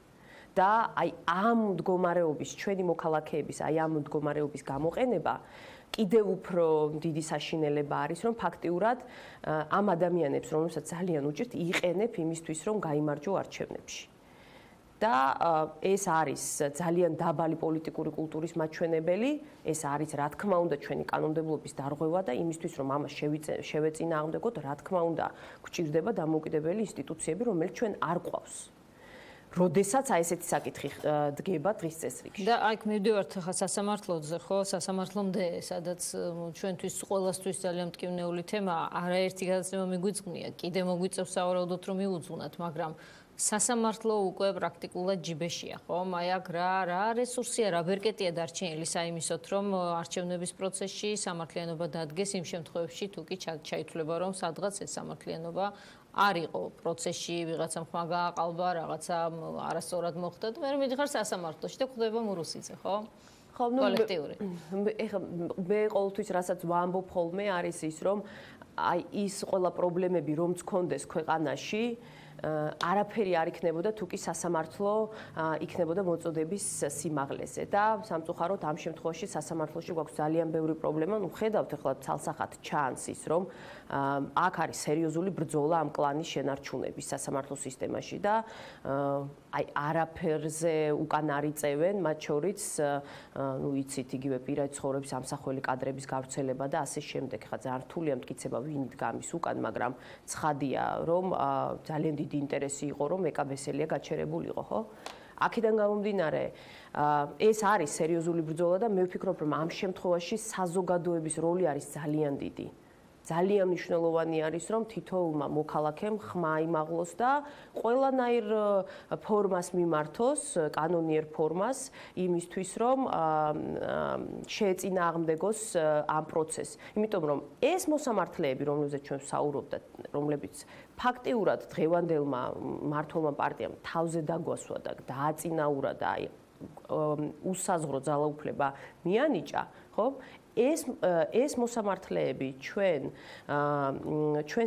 და აი ამ მდგომარეობის ჩვენი მოქალაქეების აი ამ მდგომარეობის გამოყენება კიდევ უფრო დიდი საშინელება არის, რომ ფაქტიურად ამ ადამიანებს, რომელსაც ძალიან უჭირთ, იყენებ იმისთვის, რომ გაიმარჯვო არჩევნებში. და ეს არის ძალიან დაბალი პოლიტიკური კულტურის მაჩვენებელი, ეს არის რა თქმა უნდა ჩვენი კანონმდებლობის დარღვევა და იმისთვის, რომ ამას შევეწინააღმდეგოთ, რა თქმა უნდა, გვჭირდება დამოუკიდებელი ინსტიტუციები, რომელიც ჩვენ არ გვყავს. როდესაც აი ესეთი საკითხი დგება დღის წესრიგში. და აი მივდივართ ხა სასამართლოზე, ხო, სასამართლომდე, სადაც ჩვენთვის ყველასთვის ძალიან მტკივნეული თემაა. არაერთი გადაცემა მიგვიძღვნია, კიდე მოგვიწევს სავარაუდოდ რომ მიუძღვნათ, მაგრამ სასამართლო უკვე პრაქტიკულად ჯიბეშია, ხო? აი აქ რა რესურსია, რა ბერკეტია დარჩენილი საიმისოთ, რომ არჩევნების პროცესში სამართლიანობა დადგეს იმ შემთხვევებში, თუ კი ჩაითვლება, რომ სადღაც ეს სამართლიანობა არ იყო პროცესში, ვიღაცამ ხმა გააყალბა, რაღაცა არასწორად მოხდა და მე მიდიხარ სასამართლოში და ხვდება მურუსიძე, ხო? ხო, კოლექტიური. ეხლა მე ყოველთვის რასაც ვამბობ ხოლმე არის ის, რომ აი ის ყველა პრობლემები რომც გქონდეს ქვეყანაში არაფერი არ იქნებოდა თუ კი სასამართლო იქნებოდა მოწოდების სიმაღლეზე და სამწუხაროდ ამ შემთხვევაში სასამართლოში გვაქვს ძალიან ბევრი პრობლემა. ნუ ხედავთ ახლა ცალსახად ჩანს ის რომ აქ არის სერიოზული ბრძოლა ამ კლანის შენარჩუნების სასამართლო სისტემაში და აი არაფერზე უკან არიწევენ, მათ შორის ნუ იცით იგივე პირადი ცხოვრების ამსახველი კადრების გავრცელება და ასე შემდეგ. ხა ძალიან რთულია მტკიცება ვინ დგამის უკან, მაგრამ ცხადია, რომ ძალიან დიდი ინტერესი იყო, რომ ეკა ბესელია გაჩერებულიყო, ხო? აქედან გამომდინარე, ეს არის სერიოზული ბრძოლა და მე ვფიქრობ, რომ ამ შემთხვევაში საზოგადოების როლი არის ძალიან დიდი. ძალიან მნიშვნელოვანი არის, რომ თითოეულმა მოქალაქემ ხმა იმაღლოს და ყველანაირ ფორმას მიმართოს, კანონიერ ფორმას, იმისთვის, რომ შეეწინააღმდეგოს ამ პროცესს. იმიტომ რომ ეს მოსამართლეები, რომლებზეც ჩვენ ვსაუბრობთ და რომლებიც ფაქტიურად დღევანდელმა მმართველმა პარტიამ თავზე დაგვასვა და დააწინაურა და აი უსაზღრო ძალაუფლება მიანიჭა, ხო? ეს მოსამართლეები ჩვენ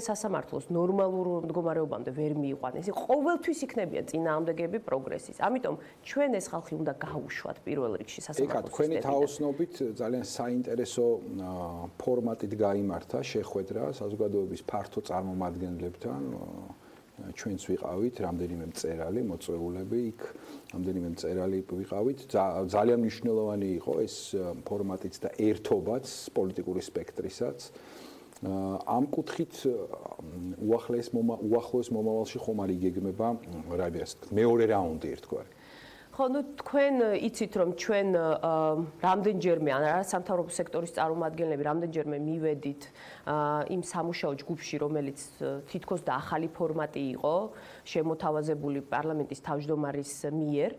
სასამართლოს ნორმალურ მდგომარეობამდე ვერ მიიყვანეს. ყოველთვის იქნებიან წინააღმდეგები პროგრესის. ამიტომ ჩვენ ეს ხალხი უნდა გაუშვათ პირველ რიგში სასამართლოს. თქვენი თაოსნობით ძალიან საინტერესო ფორმატით გაიმართა შეხვედრა საზოგადოების ფართო წარმომადგენლებთან. ჩვენც ვიყავით რამდენიმე მწერალი, მოწვეულები იქ, რამდენიმე მწერალი ვიყავით. ძალიან მნიშვნელოვანი იყო ეს ფორმატიც და ერთობაც პოლიტიკური სპექტრისაც. ამ კუთხით უახლოეს მომავალში ხომ არ იგეგმება მეორე რაუნდი ერთგვარი. ხო, ნუ თქვენ იცით, რომ ჩვენ რამდენჯერმე არასამთავრობო სექტორის წარმომადგენლები რამდენჯერმე მივედით იმ სამუშაო ჯგუფში, რომელიც თითქოს და ახალი ფორმატი იყო, შემოთავაზებული პარლამენტის თავმჯდომარის მიერ.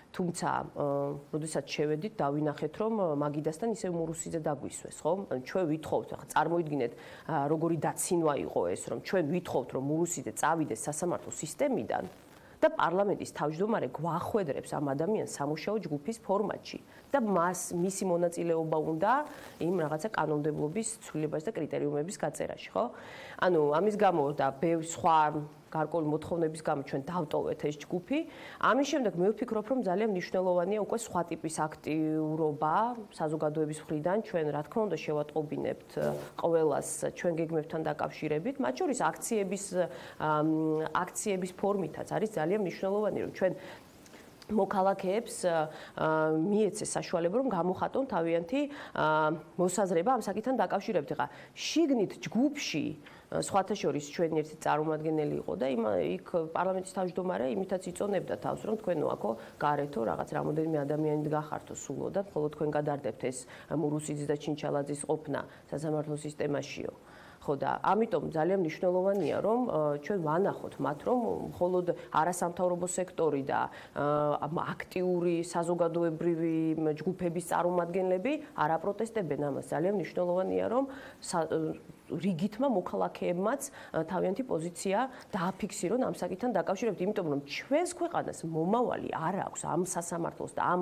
თუმცა, როდესაც შევედით, დავინახეთ, რომ მაგიდასთან ისევ მურუსიძე დაგვისვეს, ხო? ჩვენ ვითხოვთ, ახლა წარმოიდგინეთ, როგორი დაცინვა იყო ეს, რომ ჩვენ ვითხოვთ, რომ მურუსიძე წავიდეს სასამართლო სისტემიდან და პარლამენტის თავმჯდომარე გვახვედრებს ამ ადამიანს სამუშაო ჯგუფის ფორმატში და მისი მონაწილეობა უნდა იმ რაღაცა კანონმდებლობის ცვლილებას და კრიტერიუმების გაწერაში, ხო? ანუ ამის გამო და ბევრი სხვა გარკვეული მოთხოვნების გამო ჩვენ დავტოვეთ ეს ჯგუფი. ამის შემდეგ მე ვფიქრობ, რომ ძალიან მნიშვნელოვანია უკვე სხვა ტიპის აქტიურობა საზოგადოების მხრიდან. ჩვენ რა თქმა უნდა შევატყობინებთ ყველას ჩვენ გეგმებთან დაკავშირებით, მათ შორის აქციების ფორმითაც არის ძალიან მნიშვნელოვანი, რომ ჩვენ მოქალაქეებს მიეცეს საშუალება, რომ გამოხატონ თავიანთი მოსაზრება ამ საკითხთან დაკავშირებით. ხა შიგნით ჯგუფში სხვათა შორის ჩვენი ერთი წარმომადგენელი იყო და იქ პარლამენტის თავმჯდომარე იმითაც იწონებდა თავს, რომ თქვენ აქო გარეთო რაღაც რამოდენიმე ადამიანი გახართო სულო და მხოლოდ თქვენ გადარდებთ ეს მურუსიძის და ჩინჩალაძის ყოფნა სასამართლო სისტემაშიო. ხო და ამიტომ ძალიან მნიშვნელოვანია, რომ ჩვენ ვანახოთ მათ, რომ მხოლოდ არასამთავრობო სექტორი და აქტიური საზოგადოებრივი ჯგუფების წარმომადგენლები არ აპროტესტებენ ამას. ძალიან მნიშვნელოვანია, რომ რიგითმა მოქალაქეებმაც თავიანთი პოზიცია დააფიქსირონ ამ საკითხთან დაკავშირებით, იმიტომ რომ ჩვენს ქვეყანას მომავალი არ აქვს ამ სასამართლოს და ამ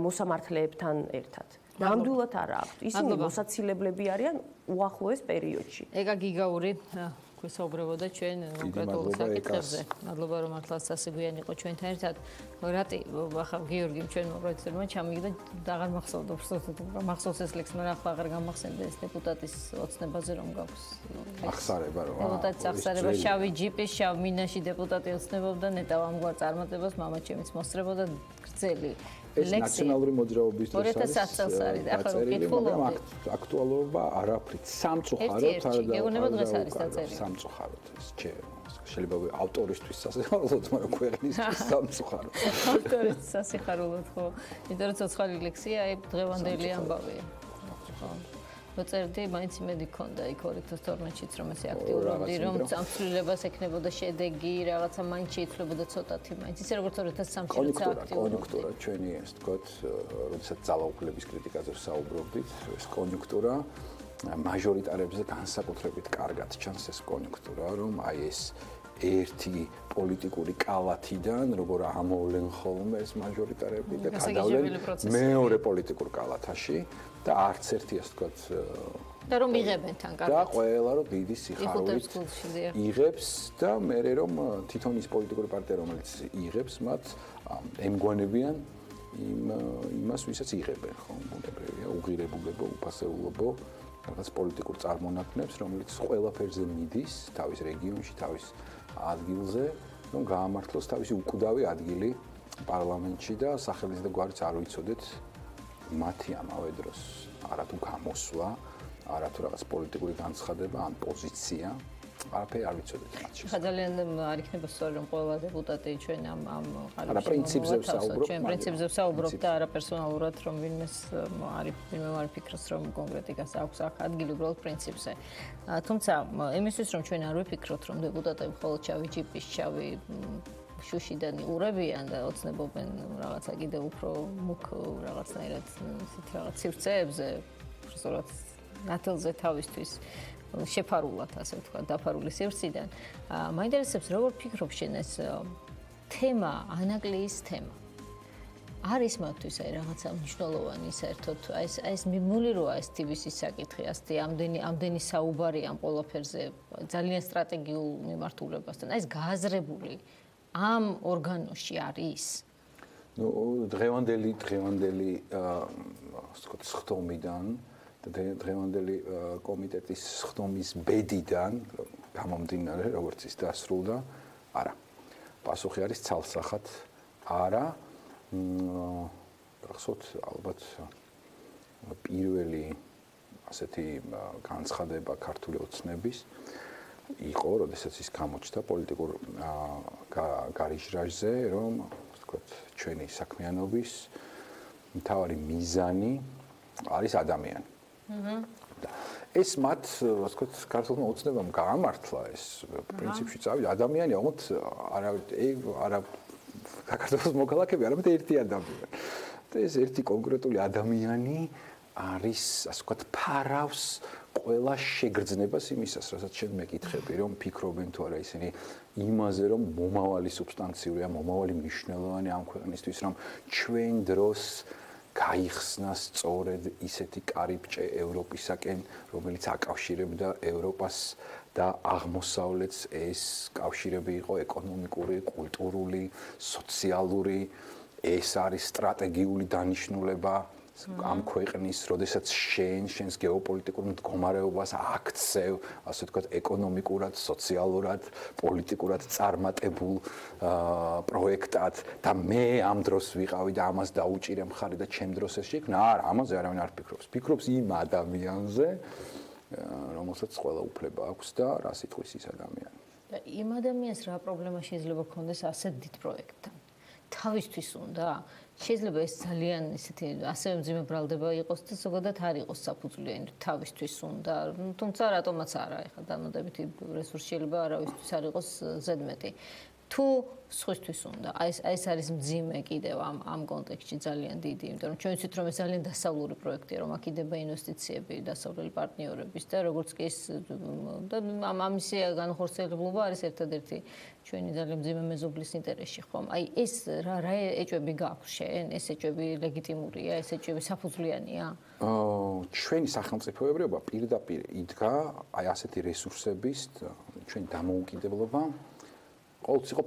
მოსამართლეებთან ერთად. ნამდვილად არ აქვს. ისინი მოსაცილებლები არიან უახლოეს პერიოდში. ეკა გიგაური გვესაუბრებოდა ჩვენ კონკრეტულ საკითხებზე. მადლობა რომ მართლაც ასე გვიანი იყო ჩვენთან ერთად. რატი ახლა გიორგიმ ჩვენ მოპროდიუსერმა ჩამიგდა და აღარ მახსოვდა მახსოვს ეს ლექსი, მაგრამ ახლა აღარ გამახსენდა ეს დეპუტატის ოცნებაზე რომ გაქვს. ახსარება რომ დეპუტატის ახსარება შავი ჯიპის შავ მინაში დეპუტატი ოცნებობდა ნეტავ ამგვარ წარმატებას მამაჩემიც მოსწრებოდა გრძელი ეს ნაციონალური მოძრაობის დროს 2010 წელს არის ახლა რომ კითხულობდი აქტუალობა არაფრით სამწუხაროდ გეუბნება დღეს არის დაწერილი სამწუხაროდ ეს შეიძლება ავტორისთვის სასიხარულოდ, მაგრამ ქვეყნისთვის სამწუხაროდ ავტორისთვის სასიხარულოდ ხო იმიტომ რომ ცოცხალი ლექსია აი დღევანდელი ამბავია ხო მოწერდი მაინც იმედი ქონდა იქ 2012-ში რომ ესე აქტიურობდი რომ სამცვლელებას ექნებოდა შედეგი რაღაცა მაინც შეიცვლებოდა ცოტათი მაინც ისე როგორც 2003-ში როცა აქტიურობდი კონjunktūra ჩვენი ეს თქვათ როდესაც ძალაუფლების კრიტიკაზე საუბრობდით ეს კონjunktūra მაჟორიტარებზე განსაკუთრებით კარგად ჩანს ეს კონjunktūra რომ აი ეს ერთი პოლიტიკური კალათიდან როგორ ამოვლენ ხოლმე ეს მაჟორიტარები და გადავლენ მეორე პოლიტიკურ კალათაში და არც ერთი ასე ვთქვათ და რომ იღებენ თან კარგად და ყველა რომ დიდი სიხარულით იღებს და მე რომ თვითონ ის პოლიტიკური პარტია რომელიც იღებს მათ ემგვანებიან იმას ვისაც იღებენ ხო ბუნებრივია უღირებულებო უფასეულობო რაღაც პოლიტიკურ წარმონაქმნებს რომელიც ყველაფერზე მიდის თავის რეგიონში თავის ადგილზე რომ გაამართლოს თავისი უკვდავი ადგილი პარლამენტში და სახელის და გვარიც არ ვიცოდეთ მათი ამავე დროს არათუ გამოსვლა, არათუ რაღაც პოლიტიკური განცხადება ან პოზიცია, არაფერი არ ვიცოდეთ მათში. ხა ძალიან არ იქნება სწორი რომ ყველა დეპუტატი ჩვენ ამ ყალიბში პრინციპზე ვსაუბრობთ. ჩვენ პრინციპზე ვსაუბრობთ და არა პერსონალურად რომ ვინმე არ ფიქრობს რომ კონკრეტიკას აქვს აქ ადგილი უბრალოდ პრინციპზე. თუმცა იმისთვის რომ ჩვენ არ ვიფიქროთ რომ დეპუტატები მხოლოდ შავი ჯიპის, შავი შუშიდან იღურებიან და ოცნებობენ რაღაცა კიდევ უფრო მუქ რაღაცნაირად ისეთ რაღაც სივრცეებზე, უბრალოდ ნათელზე თავისთვის შეფარულად, ასე ვთქვა, დაფარული სივრციდან. მაინტერესებს როგორ ფიქრობ შენ ეს თემა, ანაკლიის თემა. არის მათთვის აი რაღაცა მნიშვნელოვანი საერთოდ აი ეს მიმული როა ეს TVC-ის საკითხი, ასეთი ამდენი საუბარი ამ ყველაფერზე, ძალიან სტრატეგიულ მიმართულებასთან. აი ეს გააზრებული ამ ორგანოში არის? ნუ დღევანდელი ასე ვთქვათ სხდომიდან და დღევანდელი კომიტეტის სხდომის ბედიდან გამომდინარე, როგორც ის დასრულდა, არა. პასუხი არის ცალსახად არა. გახსოვთ ალბათ პირველი ასეთი განცხადება ქართული ოცნების იყო, როდესაც ის გამოჩნდა პოლიტიკურ გარიჟრაჟზე, რომ ასე ვთქვათ, ჩვენი საქმიანობის მთავარი მიზანი არის ადამიანი. ეს მათ, ასე ვთქვათ, ქართულმა ოცნებამ გაამართლა ეს პრინციპში წავიდა ადამიანი, ოღონდ არა საქართველოს მოქალაქეები, არამედ ერთი ადამიანი. და ეს ერთი კონკრეტული ადამიანი არის, ასე ვთქვათ, ფარავს ყველა შეგრძნებას იმისას, რასაც შენ მეკითხები, რომ ფიქრობენ თუ არა ისინი იმაზე, რომ მომავალი სუბსტანციურია, მომავალი მნიშვნელოვანი ამ ქვეყნისთვის, რომ ჩვენ დროს გაიხსნა სწორედ ისეთი კარიბჭე ევროპისაკენ, რომელიც აკავშირებდა ევროპას და აღმოსავლეთს. ეს კავშირები იყო ეკონომიკური, კულტურული, სოციალური, ეს არის სტრატეგიული დანიშნულება ამ ქვეყნის, როდესაც შენს გეოპოლიტიკურ მდგომარეობას აქცევ, ასე ვთქვათ, ეკონომიკურად, სოციალურად, პოლიტიკურად წარმატებულ პროექტად და მე ამ დროს ვიყავი და ამას დაუჭირე მხარი და ჩემ დროს ეს შექმნა. არა, ამაზე არავინ არ ფიქრობს. ფიქრობს იმ ადამიანზე, რომელსაც ყველა უფლება აქვს და რა სიტყვის ის ადამიანი. და იმ ადამიანს რა პრობლემა შეიძლება ქონდეს ასეთ დიდ პროექტთან? თავისთვის უნდა შეიძლება ეს ძალიან ისეთი ასევე მძიმე ბრალდება იყოს და ზოგადად არ იყოს საფუძვლიანი თავისთვის უნდა თუმცა რატომაც არა ეხლა დამოდებითი რესურსი შეიძლება არავისთვის არ იყოს ზედმეტი თუ სხვისთვის უნდა აი ეს არის მძიმე კიდევ ამ კონტექსტში ძალიან დიდი იმიტომ რომ ჩვენ ვიცით რომ ეს ძალიან დასავლური პროექტია რომ აქიდება ინვესტიციები დასავლელი პარტნიორების და როგორც კი ეს და ამისი განხორციელება არის ერთადერთი ჩვენი ძალიან მძიმე მეზობლის ინტერესში ხომ აი ეს რა ეჭვები გაქვს შენ ეს ეჭვები ლეგიტიმურია ეს ეჭვები საფუძვლიანია ჩვენი სახელმწიფოებრიობა პირდაპირ იდგა აი ასეთი რესურსების ჩვენი დამოუკიდებლობა ყოველთვის იყო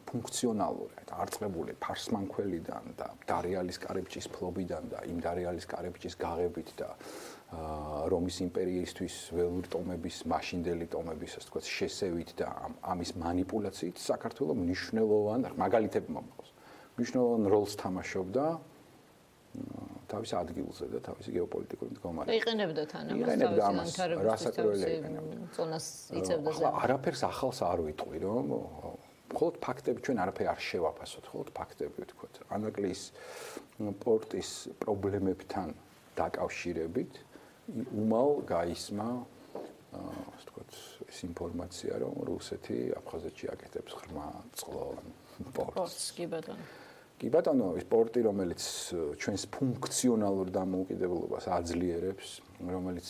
ფუნქციონალური, არწყებული ფარსმანქველიდან და დარიალის კარიბჭის ფლობიდან და იმ დარიალის კარიბჭის გაღებით და რომის იმპერიისთვის ველური ტომების, მაშინდელი ტომების, ასე ვთქვათ, შესევით და ამის манипуляციით საქართველოს მნიშვნელოვან მაგალითები მომყავს. მნიშვნელოვან როლს თამაშობდა თავის ადგილზე და თავისი გეოპოლიტიკური მდგომარეობით. იყენებდა თან ამას წონას იწევდა ზე. არაფერს ახალს არ ვიტყვი, რომ მხოლოდ ფაქტები ჩვენ არაფერი არ შევაფასოთ, მხოლოდ ფაქტები ვთქვათ. ანაკლიის პორტის პრობლემებთან დაკავშირებით უმალ გაისმა ასე ვთქვათ, ეს ინფორმაცია, რომ რუსეთი აფხაზეთში აკეთებს ღრმა წყლოვან პორტს. კი ბატონო. კი ბატონო, ის პორტი, რომელიც ჩვენს ფუნქციონალურ დამოუკიდებლობას აძლიერებს, რომელიც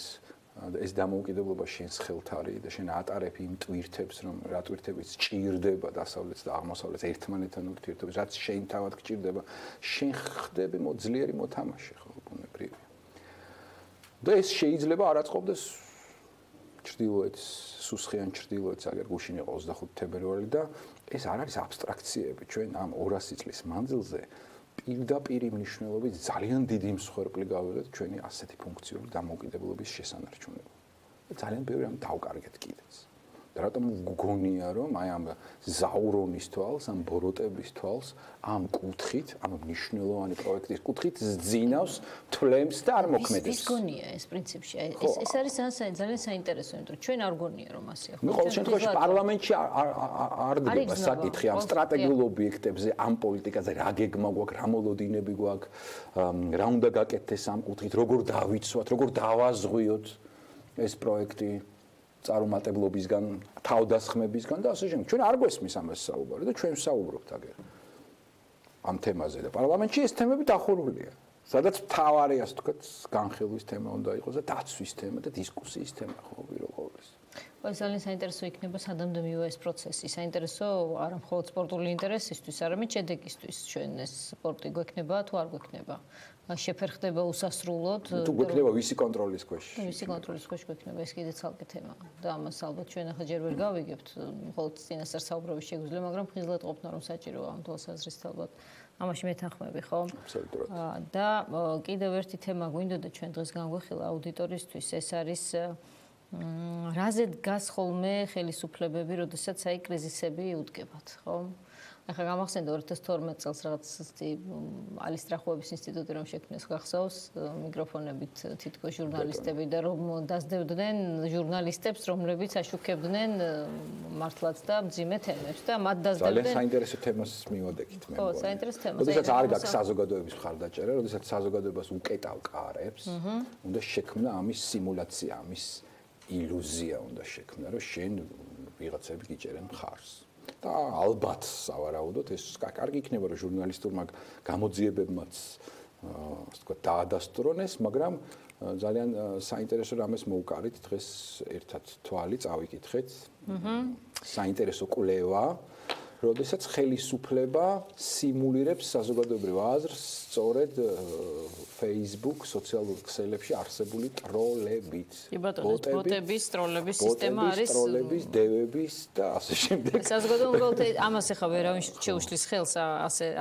ეს დამოუკიდებლობა შენს ხელთ არის და შენ ატარებ იმ ტვირთებს, რომ რა ტვირთებიც ჭირდება დასავლეთს და აღმოსავლეთს ერთმანეთთან ურთიერთობას, რაც შენ თავად გჭირდება, შენ ხდები მოძლიერი მოთამაშე, ხო, ბუნებრივია. და ეს შეიძლება არ აწყობდეს ჩრდილოეთს, სუსხიან ჩრდილოეთს, აგერ გუშინ იყო 25 თებერვალი და ეს არ არის აბსტრაქციები, ჩვენ ამ 200 წლის მანძილზე პირდაპირ მნიშვნელობით ძალიან დიდი მსხვერპლი გავიღეთ ჩვენი ასეთი ფუნქციური დამოუკიდებლობის შესანარჩუნებლად. და ძალიან ბევრი ამ დავკარგეთ კიდეც. რატომ გგონია რომ აი ამ ზაურონის თვალს, ამ ბოროტების თვალს, ამ კუთხით, ამ მნიშვნელოვანი პროექტის კუთხით ზძინავს თვლემს და არ მოქმედებს. ის გონია ეს პრინციპში. ეს არის ძალიან საინტერესო, იმიტომ რომ ჩვენ არ გონია რომ ასე ახლა. ნუ ყოველ შემთხვევაში პარლამენტში არ დგება საკითხი ამ სტრატეგიულ ობიექტებზე, ამ პოლიტიკაზე, რა გეგმა გვაქვს, რა მოლოდინები გვაქვს, რა უნდა გაკეთდეს ამ კუთხით, როგორ დავიცვათ, როგორ დავაზღვიოთ ეს პროექტი წარუმატებლობისგან, თავდასხმებისგან და ასე შემდეგ. ჩვენ არ გვესმის ამას საუბარი და ჩვენ ვსაუბრობთ აგერ ამ თემაზე და პარლამენტში ეს თემები დახურულია. სადაც მთავარი ასე ვთქვათ, განხილვის თემა უნდა იყოს და დაცვის თემა და დისკუსიის თემა ხო პირველ ყოვლისა. ეს ძალიან საინტერესო იქნება სადამდე მივა ეს პროცესი. საინტერესო არა მხოლოდ სპორტული ინტერესისთვის, არამედ შედეგისთვის. ჩვენ ეს სპორტი გვექნება თუ არ გვექნება. შეფერხდება უსასრულოდ. თუ გვექნება ვისი კონტროლის ქვეშ? ვისი კონტროლის ქვეშ გვექნება, ეს კიდე ცალკე თემაა. და ამას ალბათ ჩვენ ახლა ჯერ ვერ გავიგებთ, მხოლოდ წინასწარ საუბრობის შეგვიძლია, მაგრამ ხიზლად ყოფნა რომ საჭიროა ამ თვალსაზრისით ალბათ. ამაში მეთანხმები, ხო? აბსოლუტურად. და კიდევ ერთი თემა გვინდოდა ჩვენ დღეს განგვეხილა აუდიტორისთვის, ეს არის რაზე დგას ხოლმე ხელისუფლებები, როდესაც აი კრიზისები იუდგებათ, ხო? ახლა გამახსენდა 2012 წელს რაღაც ალისტრახუების ინსტიტუტი რომ შექმნეს გახსოვს მიკროფონებით თითქოს ჟურნალისტები და რომ დასდევდნენ ჟურნალისტებს რომლებიც აშუქებდნენ მართლაც და მძიმე თემებს და მათ დასდევდნენ ძალიან საინტერესო თემას მივადექით მე. ხო, საინტერესო თემა. როდესაც არ გაქვს საზოგადოების მხარდაჭერა, როდესაც საზოგადოებას უკეტავ კარებს, უნდა შექმნა ამის სიმულაცია, ამის ილუზია უნდა შექმნა, რომ შენ ვიღაცები გიჭერენ მხარს. და ალბათ სავარაუდოდ ეს კარგი იქნება რომ ჟურნალისტურმა გამოძიებებმაც ასე ვთქვათ დაადასტურონ ეს, მაგრამ ძალიან საინტერესო რამეს მოუკარით დღეს ერთად თვალი წავიკითხეთ. საინტერესო კვლევა, როდესაც ხელისუფლება სიმულირებს საზოგადოებრივ აზრს სწორედ Facebook სოციალურ ქსელებში არსებული ტროლებით. ბოტების, ტროლების სისტემა არის. ტროლების, დევების და ასე შემდეგ. საზოგადოება უბრალოდ ამას ახლა ვერავინ შეუშლის ხელს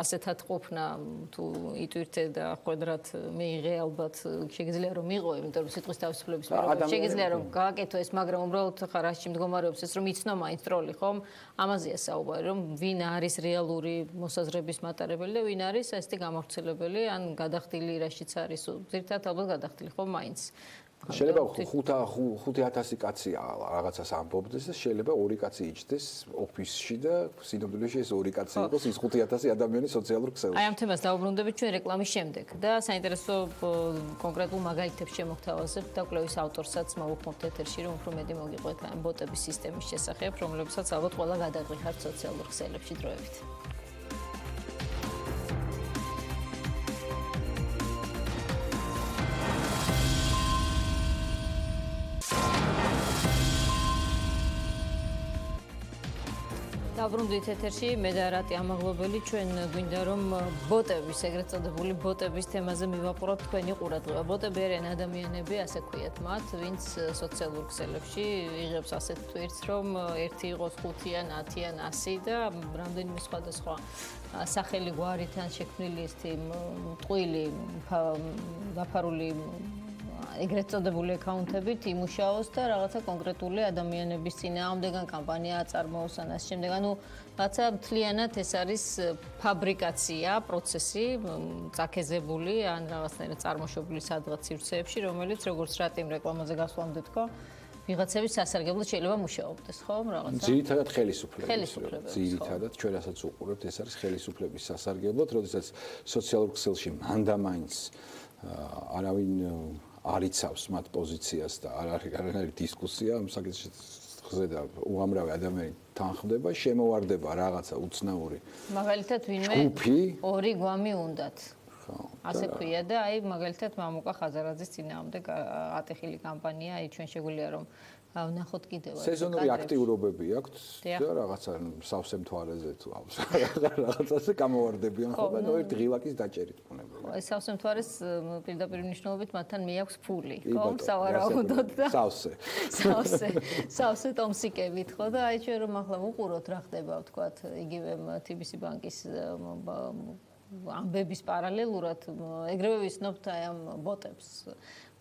ასეთად ყოფნა თუ იტვირთე და ხვედრად მიიღე ალბათ შეგიძლია რომ მიიღო, იმიტომ რომ სიტყვის თავისუფლების პირობებში შეგიძლია რომ გააკეთო ეს, მაგრამ უბრალოდ ახლა რაში მდგომარეობს ეს რომ იცნო მაინც ტროლი, ხომ? ამაზეა საუბარი, რომ ვინ არის რეალური მოსაზრების მატარებელი და ვინ არის ასეთი გამავრცელებელი ან გადახდილი რაშიც არის ზირთად ალბათ გადახდილი ხო მაინც შეიძლება 5000 კაცი რაღაცას ამბობდეს და შეიძლება 2 კაცი იჯდეს ოფისში და სინამდვილეში ეს 2 კაცი იყოს ის 5000 ადამიანი სოციალურ ქსელში. აი ამ თემას დავუბრუნდებით ჩვენ რეკლამის შემდეგ და საინტერესო კონკრეტულ მაგალითებს შემოგთავაზებთ და კვლევის ავტორსაც მოვუხმობთ ეთერში რომ უფრო მეტი მოგიყვეთ ამ ბოტების სისტემის შესახებ, რომლებსაც ალბათ ყველა გადაგვიხართ სოციალურ ქსელებში დროებით. დაბრუნდით ეთერში, მე და რატი ამაღლობელი, ჩვენ გვინდა რომ ბოტების, ეგრეთ წოდებული ბოტების თემაზე მივაყუროთ თქვენი ყურადღება. ბოტები არიან ადამიანები, ასე ქვიათ მათ, ვინც სოციალურ ქსელებში იღებს ასეთ ტვირთს, რომ ერთი იყოს 5-იან, 10-იან, 100 და რამდენიმე სხვადასხვა სახელი გვარით ან შექმნილი ესეთი ტყუილი დაფარული ეგრეთ წოდებული აკაუნტებით იმუშაოს და რაღაცა კონკრეტული ადამიანების წინააღმდეგან კამპანია აწარმოოს ან ასე შემდეგ. ანუ რაღაცა მთლიანად ეს არის ფაბრიკაცია, პროცესი, წაქეზებული ან რაღაცნაირად წარმოშობილი სადღაც სივრცეებში, რომელიც როგორც რატიმ რეკლამაზე გასვლამდე თქვა, ვიღაცების სასარგებლოდ შეიძლება მუშაობდეს, ხო, რაღაცა. ძირითადად ხელისუფლების. ძირითადად ჩვენ რასაც უყურებთ, ეს არის ხელისუფლების სასარგებლოდ, როდესაც სოციალურ ქსელში მანდამაინც არავინ არიცავს მათ პოზიციას და არ არის დისკუსია ამ საკითხში ხდება უამრავი ადამიანი თანხმდება, შემოვარდება რაღაცა უცნაური. მაგალითად ვინმე ორი გვამი უნდათ. ასე ქვია და აი მაგალითად მამუკა ხაზარაძის წინააღმდეგ ატეხილი კამპანია, აი ჩვენ შეგვიძლია რომ ვნახოთ კიდევ სეზონური აქტიურობები აქვთ და რაღაცა სავსე მთვარეზე თუ რაღაცაზე გამოვარდებიან ხოლმე და ერთ ღილაკის დაჭერით უნებია. ეს სავსე მთვარეს პირდაპირ მნიშვნელობით მათთან მიაქვს ფული, ხო, სავარაუდოდ და სავსე ტომსიკებით, ხო და აი ჩვენ რომ ახლა ვუყუროთ რა ხდება, ვთქვათ, იგივე TBC ბანკის ამბების პარალელურად ეგრევე ვიცნობთ აი ამ ბოტებს.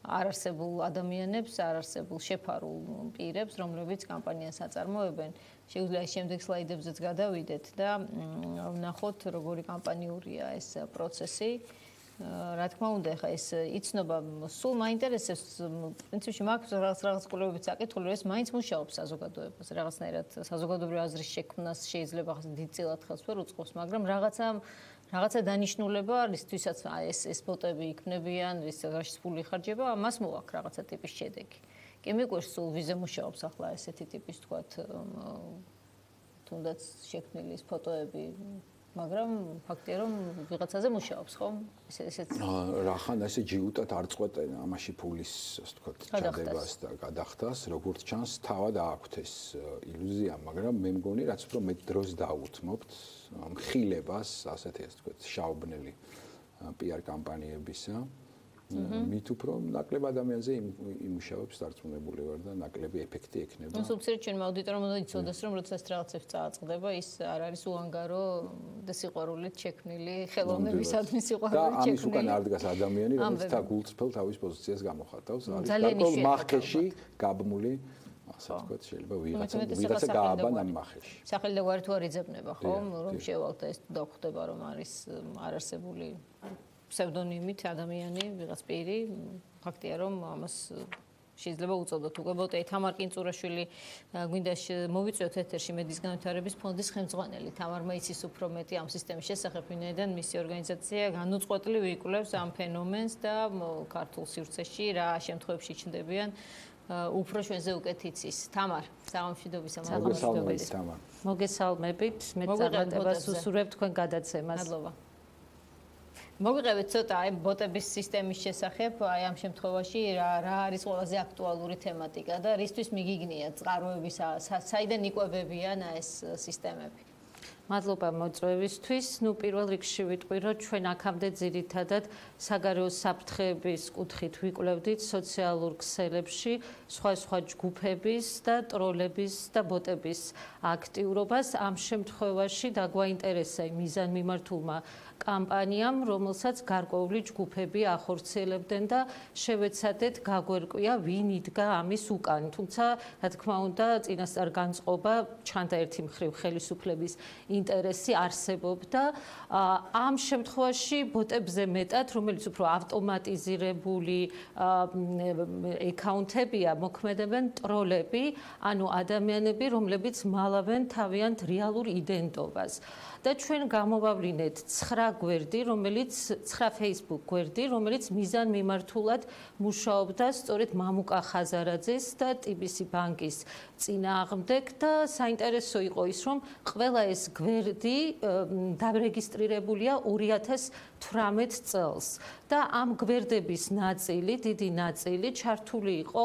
არ არსებულ ადამიანებს, არ არსებულ შეფარულ პირებს, რომლებიც კამპანიას აწარმოებენ. შეგვიძლია შემდეგ სლაიდებზეც გადავიდეთ და ვნახოთ, როგორი კამპანიურია ეს პროცესი. რა თქმა უნდა, ხა ეს იცნობა სულ მაინტერესებს, პრინციპში მაქვს რაღაც კვლევებიც აკითხული, ეს მაინც მუშაობს საზოგადოებას, რაღაცნაირად საზოგადოებრივი აზრის შექმნას შეიძლება დიდწილად ხელს ვერ უწყობს, მაგრამ რაღაცა დანიშნულება, რისთვისაც ეს ბოტები იქმნებიან, რისთვისაც ფული ხარჯება, ამას მოაქვს რაღაცა ტიპის შედეგი. კი მიგვერს სულ ვიზე მუშაობს ახლა ესეთი ტიპის თქვათ თუნდაც შექმნილი ეს ფოტოები, მაგრამ ფაქტია რომ ვიღაცაზე მუშაობს, ხო? ესეც რახან ესე ჯიუტად არ წყვეტენ ამაში ფულის, ასე ვთქვათ, ჩადებას და გადახდას, როგორც ჩანს, თავად აქვთ ეს ილუზია, მაგრამ მე მგონი, რაც უფრო მეტ დროს დაუთმობთ მხილებას, ასეთი ასე ვთქვათ, შაუბნელი PR კამპანიებისა. მით უფრო ნაკლებ ადამიანზე იმუშავებს დარწმუნებული ვარ და ნაკლები ეფექტი ექნება. ნუ სუბცირ ჩვენმა აუდიტორმა უნდა იცოდეს, რომ როდესაც რაღაცებს წააწყდება, ის არ არის უანგარო და სიყვარულით შექმნილი, ხელოვნებისადმი სიყვარულით შექმნილი. და ამის უკან არ დგას ადამიანი, რომელიც თა გულწრფელ თავის პოზიციას გამოხატავს, არის გარკვეულ მახეში გაბმული, ასე ვთქვათ, შეიძლება ვიღაცა გააბან ამ მახეში. სახელი და გვარი თუ არ იძებნება, ხო? რომ შევალთ და ეს დახვდება, რომ არის არარსებული ფსევდონიმით ადამიანი, ვიღაც პირი, ფაქტია რომ ამას შეიძლება უწოდოთ უკვე ბოტე. თამარ კინწურაშვილი გვინდა მოვიწვიოთ ეთერში მედის განვითარების ფონდის ხელმძღვანელი. თამარმა იცის უფრო მეტი ამ სისტემის შესახებ, ვინაიდან მისი ორგანიზაცია განუწყვეტლივ იკვლევს ამ ფენომენს და ქართულ სივრცეში რა შემთხვევებში ჩნდებიან უფრო ჩვენზე უკეთ იცის. თამარ, სამშვიდობისა, მოგესალმებით თამარ. მოგესალმებით, მე წარმატებას უსურვებ თქვენ გადაცემას. მადლობა. მოგვიყევით ცოტა აი ბოტების სისტემის შესახებ, აი ამ შემთხვევაში რა არის ყველაზე აქტუალური თემატიკა და რისთვის მიგიგნიათ წყაროების საიდან იკვებებიან ეს სისტემები? მადლობა მოწვევისთვის. პირველ რიგში ვიტყვი, რომ ჩვენ აქამდე ძირითადად საგარეო საფრთხეების კუთხით ვიკვლევდით სოციალურ ქსელებში სხვა ჯგუფების და ტროლების და ბოტების აქტიურობას. ამ შემთხვევაში დაგვაინტერესა მიზანმიმართულმა კამპანიამ, რომელსაც გარკვეული ჯგუფები ახორციელებდნენ და შევეცადეთ გაგვერკვია, ვინ იდგა ამის უკან. თუმცა, რა თქმა უნდა, წინასწარ განწყობა ჩანდა ერთი მხრივ ხელისუფლების ინტერესი არსებობდა. ამ შემთხვევაში ბოტებზე მეტად, რომელიც უფრო ავტომატიზირებული აკაუნტებია, მოქმედებენ ტროლები, ანუ ადამიანები, რომლებიც მალავენ თავიანთ რეალურ იდენტობას. და ჩვენ გამოვავლინეთ 9 გვერდი, რომელიც 9 Facebook გვერდი, რომელიც მიზანმიმართულად მუშაობდა სწორედ მამუკა ხაზარაძის და TBC ბანკის წინააღმდეგ და საინტერესო იყო ის, რომ ყველა ეს გვერდი დარეგისტრირებულია 2018 წელს და ამ გვერდების ნაწილი, დიდი ნაწილი ჩართული იყო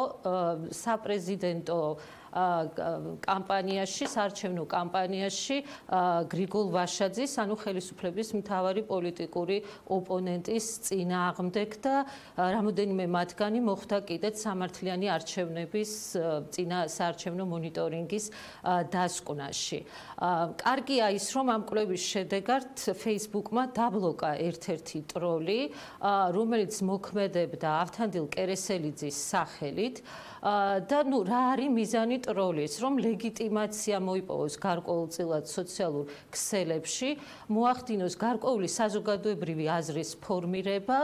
საპრეზიდენტო კამპანიაში, საარჩევნო კამპანიაში გრიგოლ ვაშაძის, ანუ ხელისუფლების მთავარი პოლიტიკური ოპონენტის წინააღმდეგ და რამოდენიმე მათგანი მოხვდა კიდეც სამართლიანი არჩევნების საარჩევნო მონიტორინგის დასკვნაში. კარგია ის, რომ ამ კვლევის შედეგად Facebook-მა დაბლოკა ერთ-ერთი ტროლი, რომელიც მოქმედებდა ავთანდილ კერესელიძის სახელით და რა არის მიზანი ტროლის, რომ ლეგიტიმაცია მოიპოვოს გარკვეულწილად სოციალურ ქსელებში, მოახდინოს გარკვეული საზოგადოებრივი აზრის ფორმირება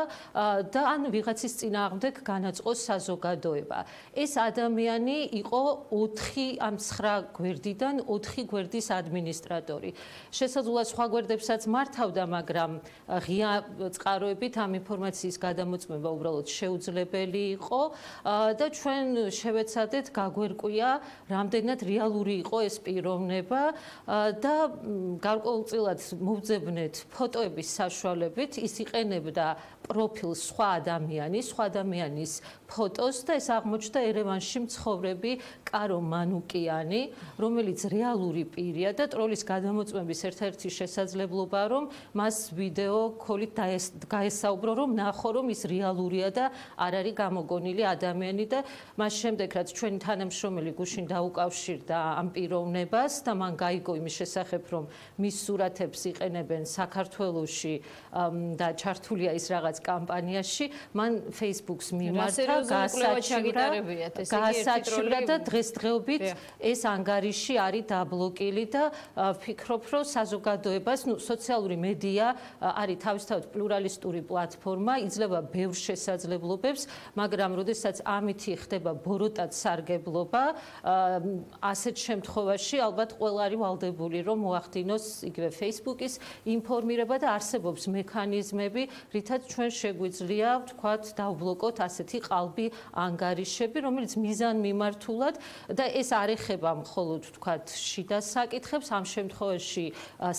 და ან ვიღაცის წინააღმდეგ განაწყოს საზოგადოება. ეს ადამიანი იყო 4 ამ 9 გვერდიდან 4 გვერდის ადმინისტრატორი. შესაძლოა სხვა გვერდებსაც მართავდა, მაგრამ ღია წყაროებით ამ ინფორმაციის გადამოწმება უბრალოდ შეუძლებელი იყო და ჩვენ შევეცადეთ გაგვერკვია, რამდენად რეალური იყო ეს პიროვნება და გარკვეულწილად მოვძებნეთ ფოტოების საშუალებით, ის იყენებდა პროფილს სხვა ადამიანის ფოტოს და ეს აღმოჩნდა ერევანში მცხოვრები კარო მანუკიანი, რომელიც რეალური პირია და ტროლის გადამოწმების ერთ-ერთი შესაძლებლობაა, რომ მას ვიდეო ქოლით გაესაუბრო, რომ ნახო, რომ ის რეალურია და არ არის გამოგონილი ადამიანი და მას შემდეგ, რაც ჩვენი თანამშრომელი გუშინ facebookში დაუკავშირდა ამ პიროვნებას და მან გაიგო იმის შესახებ, რომ მის სურათებს იყენებენ საქართველოში და ჩართულია ის რაღაც კამპანიაში, მან Facebook-ს მიმართა გაასაჩივრა და დღესდღეობით ეს ანგარიში არის დაბლოკილი და ვფიქრობ, რომ საზოგადოებას, სოციალური მედია არის თავისთავად პლურალისტური პლატფორმა, იძლევა ბევრ შესაძლებლობებს, მაგრამ როდესაც ამითი ხდება ბოროტად სარგებლობა, ასეთ შემთხვევაში ალბათ ყველა არის ვალდებული, რომ მოახდინოს იგივე Facebook-ის ინფორმირება და არსებობს მექანიზმები, რითაც ჩვენ შეგვიძლია, ვთქვათ, დავბლოკოთ ასეთი ყალბი ანგარიშები, რომელიც მიზანმიმართულად და ეს არ ეხება მხოლოდ, ვთქვათ, შიდა საკითხებს, ამ შემთხვევაში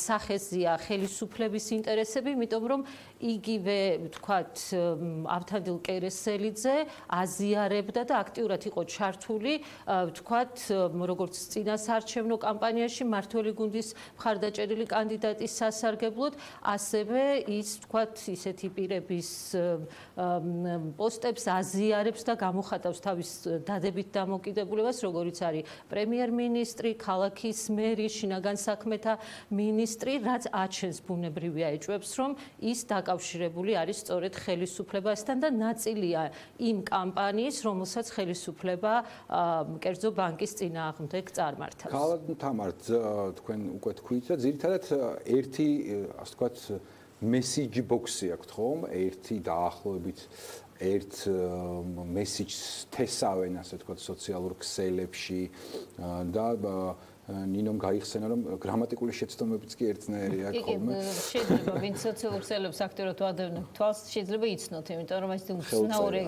სახეზეა ხელისუფლების ინტერესები, იმიტომ რომ იგივე, ვთქვათ, ავთანდილ კერესელიძე აზიარებდა და აქტიურად იყო ჩართული, ვთქვათ, როგორც წინასაარჩევნო კამპანიაში მართველი გუნდის მხარდაჭერილი კანდიდატის სასარგებლოდ, ასევე ის, ვთქვათ, ისეთი პირების პოსტებს აზიარებს და გამოხატავს თავის დადებით დამოკიდებულებას, როგორც არის პრემიერ-მინისტრი, ქალაქის მერი, შინაგან საქმეთა მინისტრი, რაც აჩენს ბუნებრივია ეჭვებს, რომ ის დაკავშირებული არის სწორედ ხელისუფლებასთან და ნაწილია იმ კამპანიის, რომელსაც ხელისუფლება კერძო ბანკის წინააღმდეგ წარმართავს. ქალად თამარ, თქვენ უკვე თქვით და ძირითადად ერთი, ასე ვთქვათ, მესიჯ ბოქსი აქვს ხომ? ერთი დაახლოებით ერთ მესიჯს თესავენ, ასე ვთქვათ, სოციალურ ქსელებში და ნინომ გაიხსენა, რომ გრამატიკული შეცდომებიც კი ერთნაირი აქვს ხოლმე. შეიძლება ვინც სოციალურ ქსელებს აქტიურად ვადევნებ თვალს, შეიძლება იცნოთ, იმიტომ რომ ეს უცნაური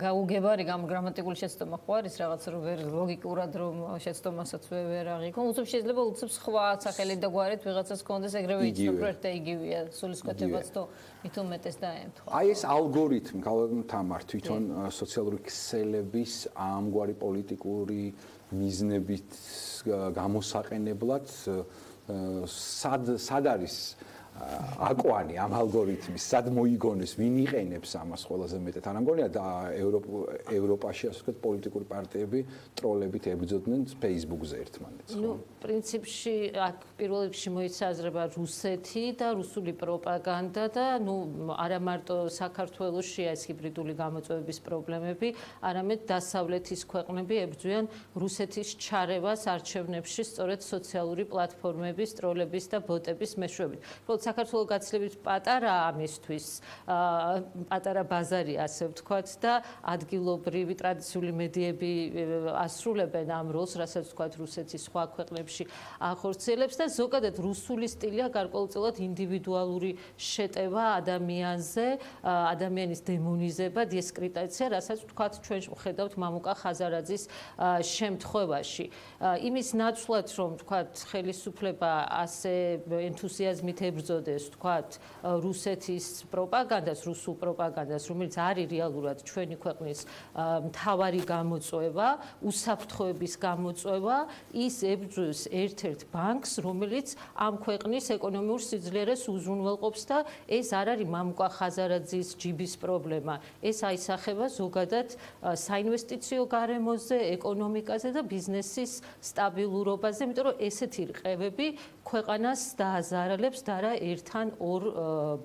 გაუგებარი გრამატიკული შეცდომა ხო არის რაღაც რომ ვერ ლოგიკურად რომ შეცდომასაც ვერ აღიქო. უცებ შეიძლება უცებ სხვა სახელით და გვარით ვიღაცას კონდეს ეგრევე იცნობ, რომ ერთ და იგივეა, სულისკვეთებაც თუ მით უმეტეს დაემთხვა. აი ეს ალგორითმი, ქალბატონ თამარ, თვითონ სოციალური ქსელების ამგვარი პოლიტიკური მიზნებით გამოსაყენებლად სად არის აკვანი ამ ალგორითმის, სად მოიგონეს, ვინ იყენებს ამას ყველაზე მეტად? არ ამგონია და ევროპაში, ასე ვთქვათ, პოლიტიკური პარტიები ტროლებით ებრძოდნენ Facebook-ზე ერთმანეთს, ხო? პრინციპში აქ პირველ რიგში მოიცაზრება რუსეთი და რუსული პროპაგანდა და არა მარტო საქართველოშია ეს ჰიბრიდული გამოწვევების პრობლემები, არამედ დასავლეთის ქვეყნები ებრძვიან რუსეთის ჩარევას არჩევნებში სწორედ სოციალური პლატფორმების, ტროლების და ბოტების მეშვეობით. საქართველოს გაცილებით პატარა ამისთვის, პატარა ბაზარია, ასე ვთქვათ და ადგილობრივი ტრადიციული მედიები ასრულებენ ამ როლს, რასაც ვთქვათ რუსეთის სხვა ქვეყნებში ახორციელებს და ზოგადად რუსული სტილია გარკვეულწილად ინდივიდუალური შეტევა ადამიანზე, ადამიანის დემონიზება, დისკრიტაცია, რასაც ვთქვათ ჩვენ ვხედავთ მამუკა ხაზარაძის შემთხვევაში. იმის ნაცვლად, რომ ვთქვათ ხელისუფლება ასე ენთუზიაზმით ებრძოდეს, ვთქვათ, რუსეთის პროპაგანდას, რუსულ პროპაგანდას, რომელიც არის რეალურად ჩვენი ქვეყნის მთავარი გამოწვევა, უსაფრთხოების გამოწვევა, ის ებრძვის ერთ-ერთ ბანკს, რომელიც ამ ქვეყნის ეკონომიურ სიძლიერეს უზრუნველყოფს და ეს არ არის მამუკა ხაზარაძის ჯიბის პრობლემა. ეს აისახება ზოგადად საინვესტიციო გარემოზე, ეკონომიკაზე და ბიზნესის სტაბილურობაზე, იმიტომ რომ ესეთი რყევები ქვეყანას დააზარალებს და არა ერთ-ან ორ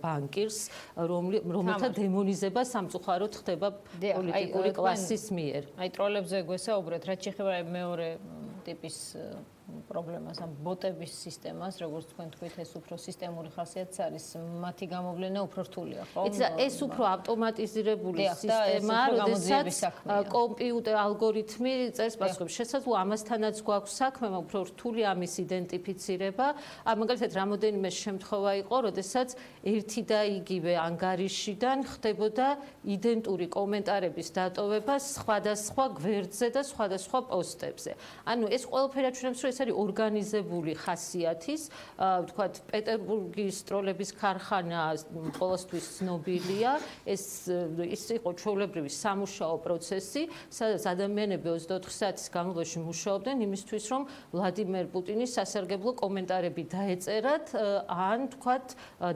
ბანკირს, რომელთა დემონიზება სამწუხაროდ ხდება პოლიტიკური კლასის მიერ. აი ტროლებზე გვესაუბრეთ, რაც შეეხება მეორე ტიპის პრობლემას, ამ ბოტების სისტემას, როგორც თქვენ თქვით, ეს უფრო სისტემური ხასიათის არის, მათი გამოვლენა უფრო რთულია, ხო? ეს უფრო ავტომატიზირებული სისტემა, როდესაც კომპიუტერ ალგორითმი წერს პასუხებს. შესაძლოა ამასთანაც გვაქვს საქმე, უფრო რთული ამის იდენტიფიცირება. მაგალითად, რამოდენიმე შემთხვევა იყო, როდესაც ერთი და იგივე ანგარიშიდან ხდებოდა იდენტური კომენტარების დატოვება სხვადასხვა გვერდზე და სხვადასხვა პოსტებზე. ანუ ეს ყველაფერი აჩვენებს, რომ ეს ეს არის ორგანიზებული ხასიათის, ვთქვათ, პეტერბურგის ტროლების ქარხანა ყოველთვის ცნობილია, ეს იყო ჩვეულებრივი სამუშაო პროცესი, სადაც ადამიანები 24 საათის განმავლობაში მუშაობდნენ იმისთვის, რომ ვლადიმერ პუტინის სასარგებლო კომენტარები დაეწერათ, ან ვთქვათ,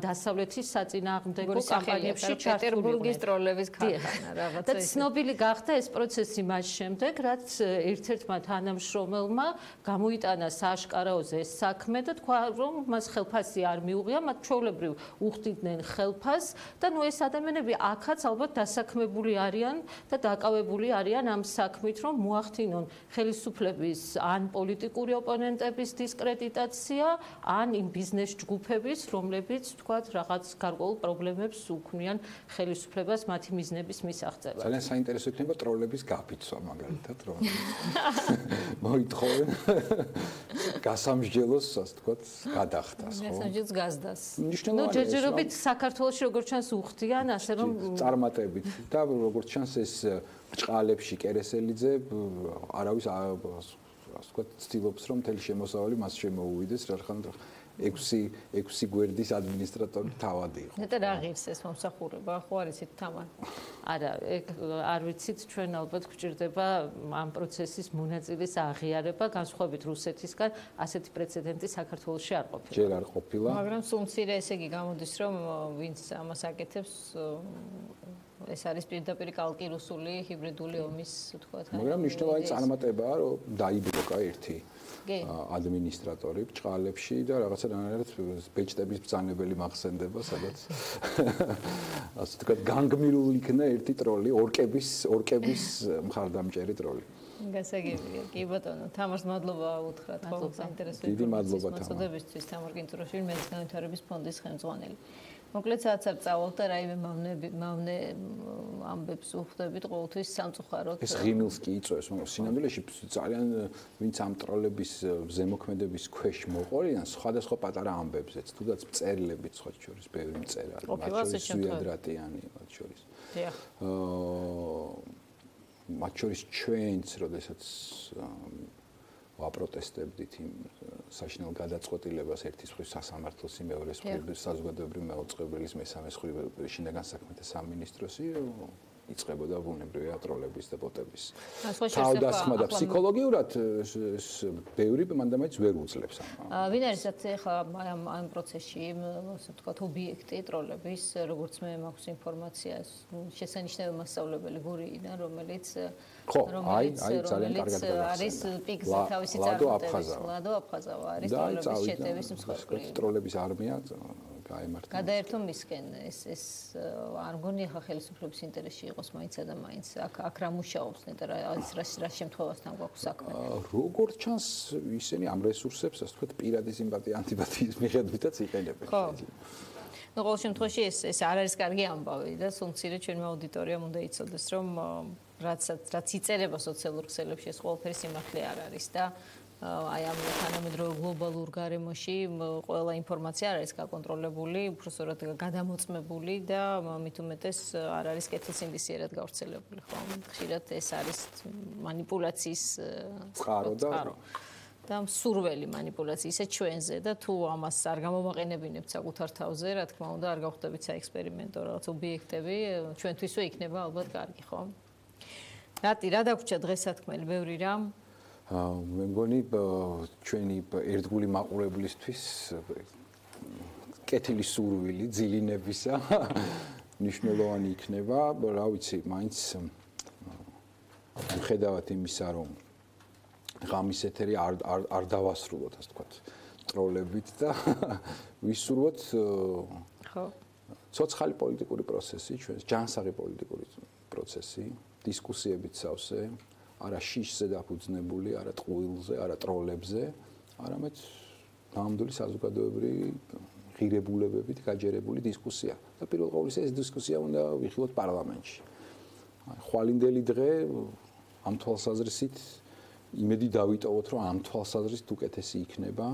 დასავლეთის საწინააღმდეგო კამპანიებში ჩართულიყვნენ. პეტერბურგის ტროლების ქარხანა რაღაცა. და ცნობილი გახდა ეს პროცესი მას შემდეგ, რაც ერთ-ერთმა თანამშრომელმა გამოიტანა სააშკარაოზე ეს საქმე და თქვა, რომ მას ხელფასი არ მიუღია, მათ ჩვეულებრივ უხდიდნენ ხელფასს და ნუ ეს ადამიანები აქაც ალბათ დასაქმებული არიან და დაკავებული არიან ამ საქმით, რომ მოახდინონ ხელისუფლების ან პოლიტიკური ოპონენტების დისკრედიტაცია, ან იმ ბიზნეს ჯგუფების, რომლებიც თქვათ რაღაც გარკვეულ პრობლემებს უქმნიან ხელისუფლებას მათი მიზნების მისაღწევად. ძალიან საინტერესო იქნება ტროლების გაფიცვა მაგალითად, რომ მოითხოვენ გასამსჯელოს, ასე ვთქვათ, გადახდას, ხო? გასამსჯელოს გაზდას. ნუ ჯერჯერობით საქართველოში როგორც ჩანს უხდიან, ასე რომ წარმატებით და როგორც ჩანს ეს ბრჭყალებში კერესელიძე არავის ასე ვთქვათ, ცდილობს რომ მთელი შემოსავალი მას შემოუვიდეს, რადგან 6 გვერდის ადმინისტრატორი თავადი იყო. ნეტა რა ღირს ეს მომსახურება, ხო არ იცით თამარ? არა, არ ვიცით, ჩვენ ალბათ გვჭირდება ამ პროცესის მონაწილის აღიარება, განსხვავებით რუსეთისგან, ასეთი პრეცედენტი საქართველოში არ ყოფილა. ჯერ არ ყოფილა. მაგრამ სულ მცირე ესე იგი გამოდის, რომ ვინც ამას აკეთებს, ეს არის პირდაპირ კალკი რუსული ჰიბრიდული ომის, ვთქვათ. მაგრამ მნიშვნელოვანი წარმატებაა, რომ დაიბროკა ერთი ადმინისტრატორი ბრჭყალებში და რაღაცნაირად ბეჭდების ბრძანებელი მახსენდება, სადაც ასე ვთქვათ, განგმირული იქნა ერთი ტროლი, ორკების მხარდამჭერი ტროლი. გასაგებია, კი ბატონო, თამარს მადლობა უთხრათ, ხო, საინტერესო დიდი მადლობა თამარ. მოწოდებისთვის, თამარ კინწურაშვილი, მეც განვითარების ფონდის ხელმძღვანელი. მოკლედ სადაც არ წავალთ და რაიმე მავნე ამბებს უხდებით ყოველთვის სამწუხაროდ. ეს ღიმილს კი იწვევს, მაგრამ სინამდვილეში ძალიან ვინც ამ ტროლების ზემოქმედების ქვეშ მოყოლიან სხვადასხვა პატარა ამბებზეც, თუნდაც მწერლებიც სხვა შორის ბევრი მწერალი, მათ შორის ზვიადრატიანი მათ შორის. დიახ. მათ შორის ჩვენც, როდესაც ვაპროტესტებდით იმ საშინელ გადაწყვეტილებას ერთის მხრივ სასამართლოს, მეორეს მხრივ საზოგადოებრივი მეოწყებლის, მესამე მხრივ შინაგან საქმეთა სამინისტროსი იწყებოდა ბუნებრივია ტროლების და ბოტების. თავდასხმა და ფსიქოლოგიურად ბევრი მანდამაიც ვერ უძლებს ამ. ვინ არის ახლა ამ პროცესში, ასე ვთქვათ, ობიექტი ტროლების, როგორც მე მაქვს ინფორმაცია, შესანიშნავი მასწავლებელი გურიიდან, რომელიც ძალიან კარგად არის პიკზე თავისი წარმატების. ლადო აფხაზავა არის ტროლების შეტევის მსხვერპლი. ტროლების არმია გაემართა. გადაერთო მისკენ ეს არ მგონია ხა ხელისუფლების ინტერესში იყოს მაინცა და მაინც აქ რა მუშაობს ნეტა რა შემთხვევასთან გვაქვს საქმე. როგორც ჩანს ისინი ამ რესურსებს ასე ვთქვათ პირადი სიმპათია ანტიპათიის მიხედვითაც იყენებენ. ნუ ყოველ შემთხვევაში ეს არ არის კარგი ამბავი და სულ მცირე ჩვენმა აუდიტორიამ უნდა იცოდეს რომ რაც იწერება სოციალურ ქსელებში ეს ყველაფერი სიმართლე არ არის და აი ამ თანამედროვე გლობალურ გარემოში ყველა ინფორმაცია არ არის გაკონტროლებული, უბრალოდ გადამოწმებული და მით უმეტეს არ არის კეთილსინდისიერად გავრცელებული, ხო? ხშირად ეს არის манипуляციის წყარო და მსურველი манипуляცია ისე ჩვენზე და თუ ამას არ გამომაყენებინებთ საკუთარ თავზე, რა თქმა უნდა, არ გავხდებით საექსპერიმენტო რაღაც ობიექტები, ჩვენთვისვე იქნება ალბათ კარგი, ხო? რა დაგვრჩა დღეს სათქმელი, ბევრი რამ მე მგონი ჩვენი ერთგული მაყურებლისთვის კეთილი სურვილი ძილინებისა მნიშვნელოვანი იქნება, რა ვიცი, მაინც მიხედავად იმისა, რომ ღამის ეთერი არ დავასრულოთ, ასე ვთქვათ, ტროლებით და ვისურვოთ ხო ცოცხალი პოლიტიკური პროცესი, ჩვენს ჯანსაღი პოლიტიკური პროცესი, დისკუსიებით სავსე არა შიშზე დაფუძნებული, არა ტყუილზე, არა ტროლებზე, არამედ ნამდვილი საზოგადოებრივი ღირებულებებით გაჯერებული დისკუსია. და პირველ ყოვლისა ეს დისკუსია უნდა ვიხილოთ პარლამენტში. ხვალინდელი დღე ამ თვალსაზრისით იმედი დავიტოვოთ, რომ ამ თვალსაზრისით უკეთესი იქნება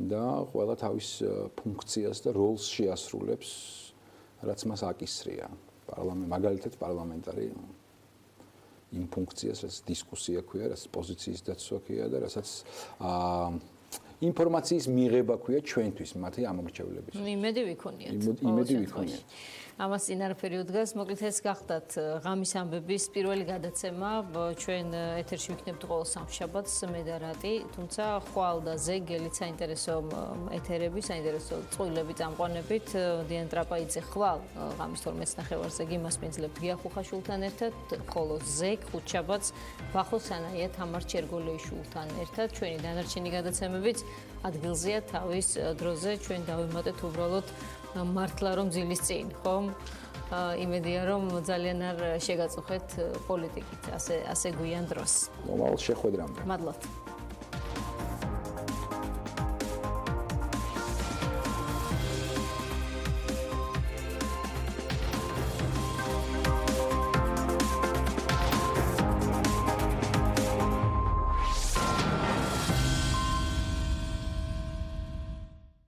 და ყველა თავის ფუნქციას და როლს შეასრულებს, რაც მას აკისრია. მაგალითად პარლამენტარი იმ ფუნქციას, რაც დისკუსია ქვია, რაც პოზიციის დაცვა ქვია და რასაც ინფორმაციის მიღება ქვია ჩვენთვის მათი ამორჩევლების. იმედი ვიქონიათ. იმედი ვიქონიათ. ამას წინარფერი უდგას, მოკლედ ეს გახდათ ღამის ამბების პირველი გადაცემა. ჩვენ ეთერში ვიქნებთ ყოველ სამშაბათს მე და რატი, თუმცა ხვალ და ზეგელი საინტერესო ეთერები, საინტერესო წყვილები წამყვანებით დიან ტრაპაიძე ხვალ ღამის 12:30-ზე გიმასპინძლებთ გია ხუხაშვილთან ერთად, ხოლო ზეგ ხუთშაბათს ვახო სანაია თამარ ჩერგოლეიშვილთან ერთად. ჩვენი დანარჩენი გადაცემებიც ადგილზეა თავის დროზე, ჩვენ დავემატეთ უბრალოდ მართლა რომ ძილის წინ, ხომ? იმედია რომ ძალიან არ შეგაწუხეთ პოლიტიკით, ასე გვიან დროს. მომავალ შეხვედრამდე. მადლობთ.